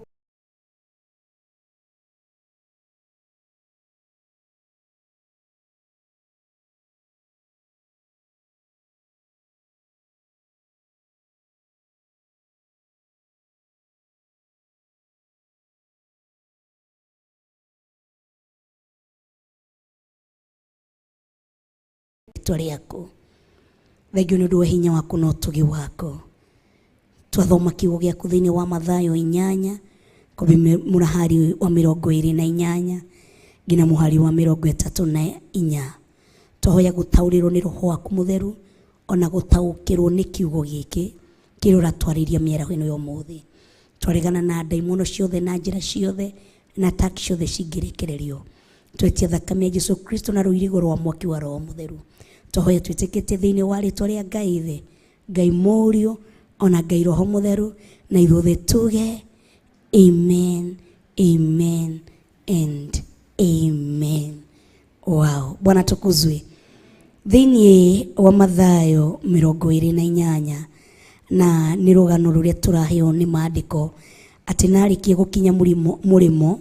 riaku. Thengio ni undu wa hinya waku na utugi wako. Twathoma kiugo giaku thiini wa Mathayo 8 Kubi mũhari wa 28 ngina mũhari wa 34. Tũhoya gũtaũrĩrwo nĩ Roho waku Mũtheru, ona gũtaũkĩrwo nĩ kiugo gĩkĩ kĩrora twarĩria mĩaraho ĩno ya ũmũthĩ. Twaregana na ndaimono ciothe na njĩra ciothe na attack ciothe cingĩrekererio. Twetia thakame ya Jesu Kristo na rũirigo rwa mwaki wa Roho Mũtheru. Tũhoya twĩtĩkĩtie thĩinĩ wa rĩĩtwa rĩa Ngai thĩ, Ngai Mũriũ ona Ngai Roho Mũtheru, na ithuothe tuge amen, amen and amen. Wow, Bwana tukuzwe. Thĩinĩ wa Mathayo 28 na nĩ rũgano rũrĩa tũraheo nĩ maandĩko atĩ narĩkia gũkinya mũrĩmo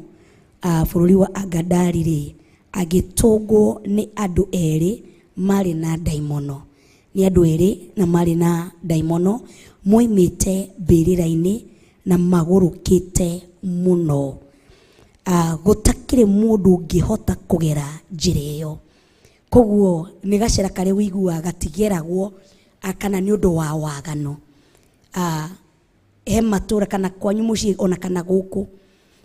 bũrũri wa Agadari rĩ, agĩtũngwo nĩ andũ erĩ marĩ na ndaimono. Nĩ andũ erĩ na marĩ na ndaimono moimĩte mbĩrĩra-inĩ na magũrũkĩte mũno. Gũtakĩrĩ mũndũ ũngĩhota kũgera njĩra ĩyo. Koguo nĩ gacĩra karĩa wĩiguaga gatigeragwo kana nĩ ũndũ wa wagano. He matũra kana kwanyu mũciĩ ona kana gũkũ,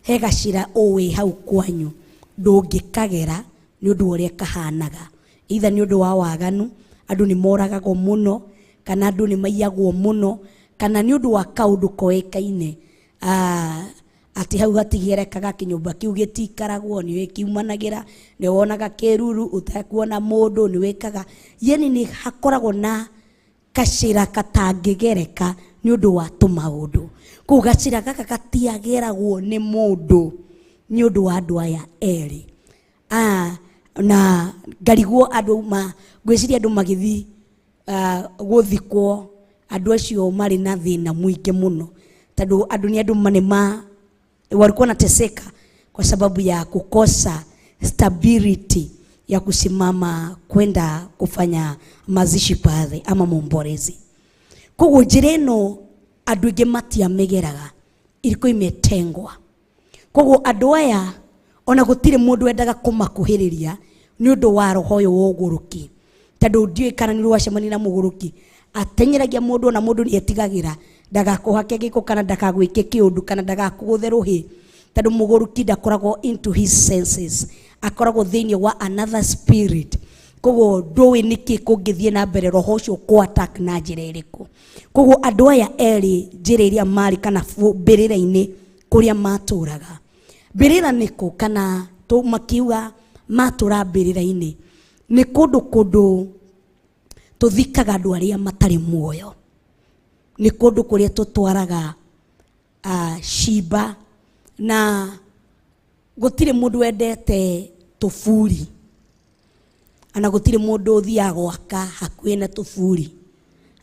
he gacĩra ũĩ hau kwanyu ndũngĩkagera nĩ ũndũ ũrĩa kahanaga. Either nĩ ũndũ wa waganu, andũ nĩ moragagwo mũno, kana andũ nĩ maiyagwo mũno, kana nĩ ũndũ wa kaũndũ koĩkaine. Ati hau hatigerekaga kĩnyũmba kĩu gĩtikaragwo, nĩ wĩkiumanagĩra, nĩ wonaga kĩruru, ũtakuona mũndũ nĩ wĩkaga. Yeni nĩ hakoragwo na gacĩra katangĩgereka nĩ ũndũ wa tũmaũndũ. Kũu gacĩra gaka gatiageragwo nĩ mũndũ nĩ ũndũ wa andũ aya erĩ. Na ngarigwo andũ ngwĩciria andũ magĩthiĩ gũthikwo, andũ acio marĩ na thĩna mũingĩ mũno, tondũ andũ nĩ andũ walikuwa wanateseka kwa sababu ya kukosa stability ya kusimama kwenda kufanya mazishi pale ama maombolezi. Koguo njĩra ĩno andũ aingĩ matiamĩgeraga, ilikuwa imetengwa. Koguo andũ aya ona gũtirĩ mũndũ wendaga kũmakuhĩrĩria nĩ ũndũ wa roho ũyũ wa ũgũrũki, tondũ ndiũĩ kana nĩ rwacemania na mũgũrũki ateng'eragia mũndũ na mũndũ nĩ etigagĩra ndagakũhake gĩko kana ndakagwĩke kĩũndũ kana ndagakũgũthe rũhĩ, tondũ mũgũrũki ndakoragwo into his senses, akoragwo thĩinĩ wa another spirit. Koguo ndũĩ nĩkĩ kũngĩthiĩ na mbere roho ũcio kũ attack na njĩra ĩrĩkũ. Koguo andũ aya erĩ njĩra ĩrĩa marĩ kana mbĩrĩra-inĩ kũrĩa matũraga, mbĩrĩra nĩkũ kana makiuga matũra mbĩrĩra-inĩ nĩ kũndũ tũthikaga andũ arĩa matarĩ muoyo. Nĩ kũndũ kũrĩa tũtwaraga ciba, na gũtirĩ mũndũ wendete tũburi, ana gũtirĩ mũndũ ũthiaga gwaka hakuhĩ na tũburi.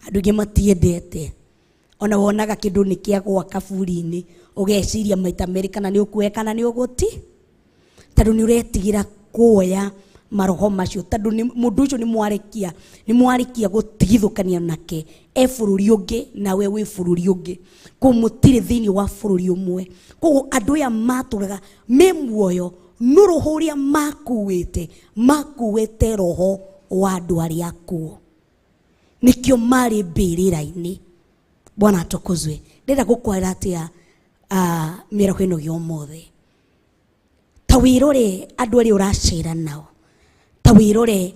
Andũ aingĩ matiendete, ona wonaga kĩndũ nĩ kĩa gwaka buri-inĩ ũgeciria maita merĩ kana nĩ ũkuoya kana nĩ ũgũti, tondũ nĩ ũretigĩra kuoya maroho macio, tondũ mũndũ ũcio nĩ mwarĩkia gũtigithũkania nake bũrũri ũngĩ nawe wĩ bũrũri ũngĩ, kũu mũtirĩ thĩinĩ wa bũrũri ũmwe. Koguo andũ aya matũraga me muoyo no roho ũrĩa makuĩte roho wa andũ arĩa akuũ, nĩkĩo marĩ mbĩrĩra-inĩ. Bwana atukuzwe. Ndĩrenda gũkwĩra atĩa mĩaraho ĩno ya ũmũthĩ, ta wĩrore andũ arĩa ũracera nao, ta wĩrore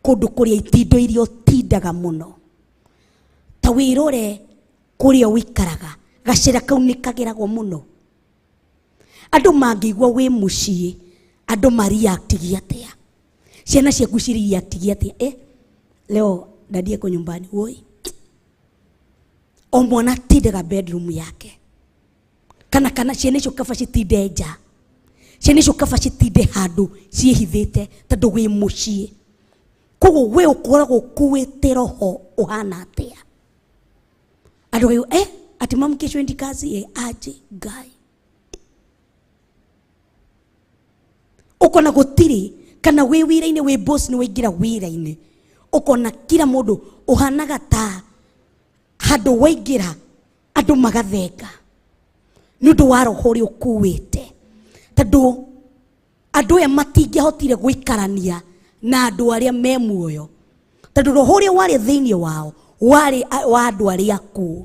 kũndũ kũrĩa itindo iria ũtindaga mũno, ta wĩrore kũrĩa ũikaraga, gacĩra kau nĩ kageragwo mũno. Andũ mangĩigua wĩ mũciĩ, andũ mariactigia atĩa, ciana ciaku ciriactigia atĩa. Leo dadie kwa nyumbani, woi o mwana tindaga bedroom yake, kana ciana icio kaba citinde nja, ciana icio kaba citinde handũ ciĩhithĩte tondũ wĩ mũciĩ. Koguo we ũkoragwo ũkuĩte roho ũhana atĩa. Andũ ati mama kesho endi kazi, aje Ngai. Ukona gũtirĩ kana wĩ wĩra-inĩ wĩ boss nĩ waingĩra wĩra-inĩ, ukona kila mũndũ ũhanaga ta handũ waingĩra andũ magatheka nĩ ũndũ wa roho ũrĩa ũkuĩte, tondũ andũ aya matingĩahotire gũikarania na andũ arĩa me muoyo, tondũ roho ũrĩa warĩ thĩinĩ wao warĩ wa andũ arĩa akuũ.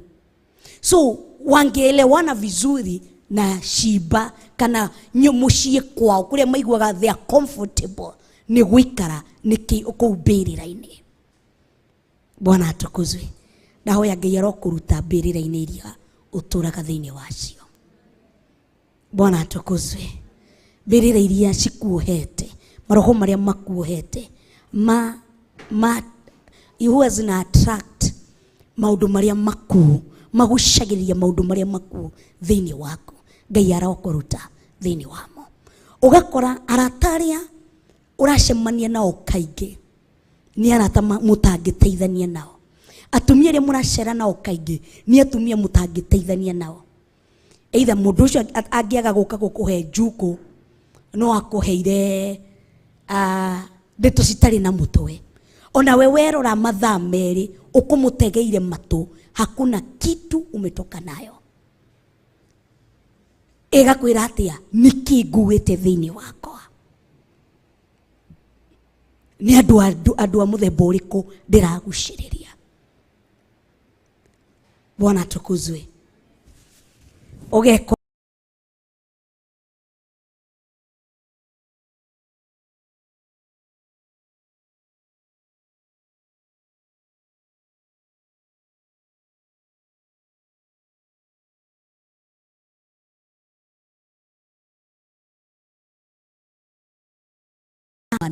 So wangeelewana vizuri na shiba kana muciĩ kwao kuria maiguaga they are comfortable ni gwikara niki ukou mbĩrĩra-inĩ. Bwana atukuzwe. Ndahoya Ngai arokuruta mbĩrĩra-inĩ iria ũtũraga thĩinĩ wacio. Bwana atukuzwe. Mbĩrĩra iria cikuohete, maroho maria makuohete ihuwa zina attract maundu maria maku, magucagĩrĩria maundu maria maku thĩinĩ waku. Ngai arokuruta thĩinĩ wamo. Ugakora arata aria uracemania nao kaingĩ ni arata mutangĩteithania nao. Atumia aria muracera nao kaingĩ ni atumia mutangĩteithania nao. Either mũndũ ũcio angĩaga gũka gũkũhe njuku no akũheire ndeto citarĩ na mũtwe. Ona we werora mathaa merĩ ũkũmũtegeire matũ, hakuna kitu umetoka nayo. Ĩgakwĩra atĩa niki nguĩte thĩinĩ wakwa. Ni andũ a mũthemba ũrĩkũ ndĩragucĩrĩria. Bwana atukuzwe. Ogeko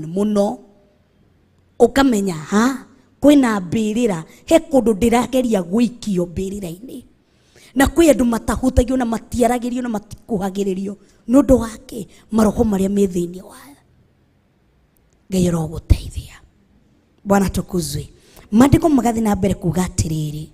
muno ukamenya kwina mbĩrĩra, he kũndũ ndĩrageria gũikio mbĩrĩra-inĩ, na kwĩ andũ matahutagio na matiaragĩrio na matikuhagĩrĩrio nĩ ũndũ wake maroho marĩa me thĩinĩ wayo. Ngai arogũteithia. Bwana tukuzwe. Maandĩko magathi na mbere kuga atĩrĩrĩ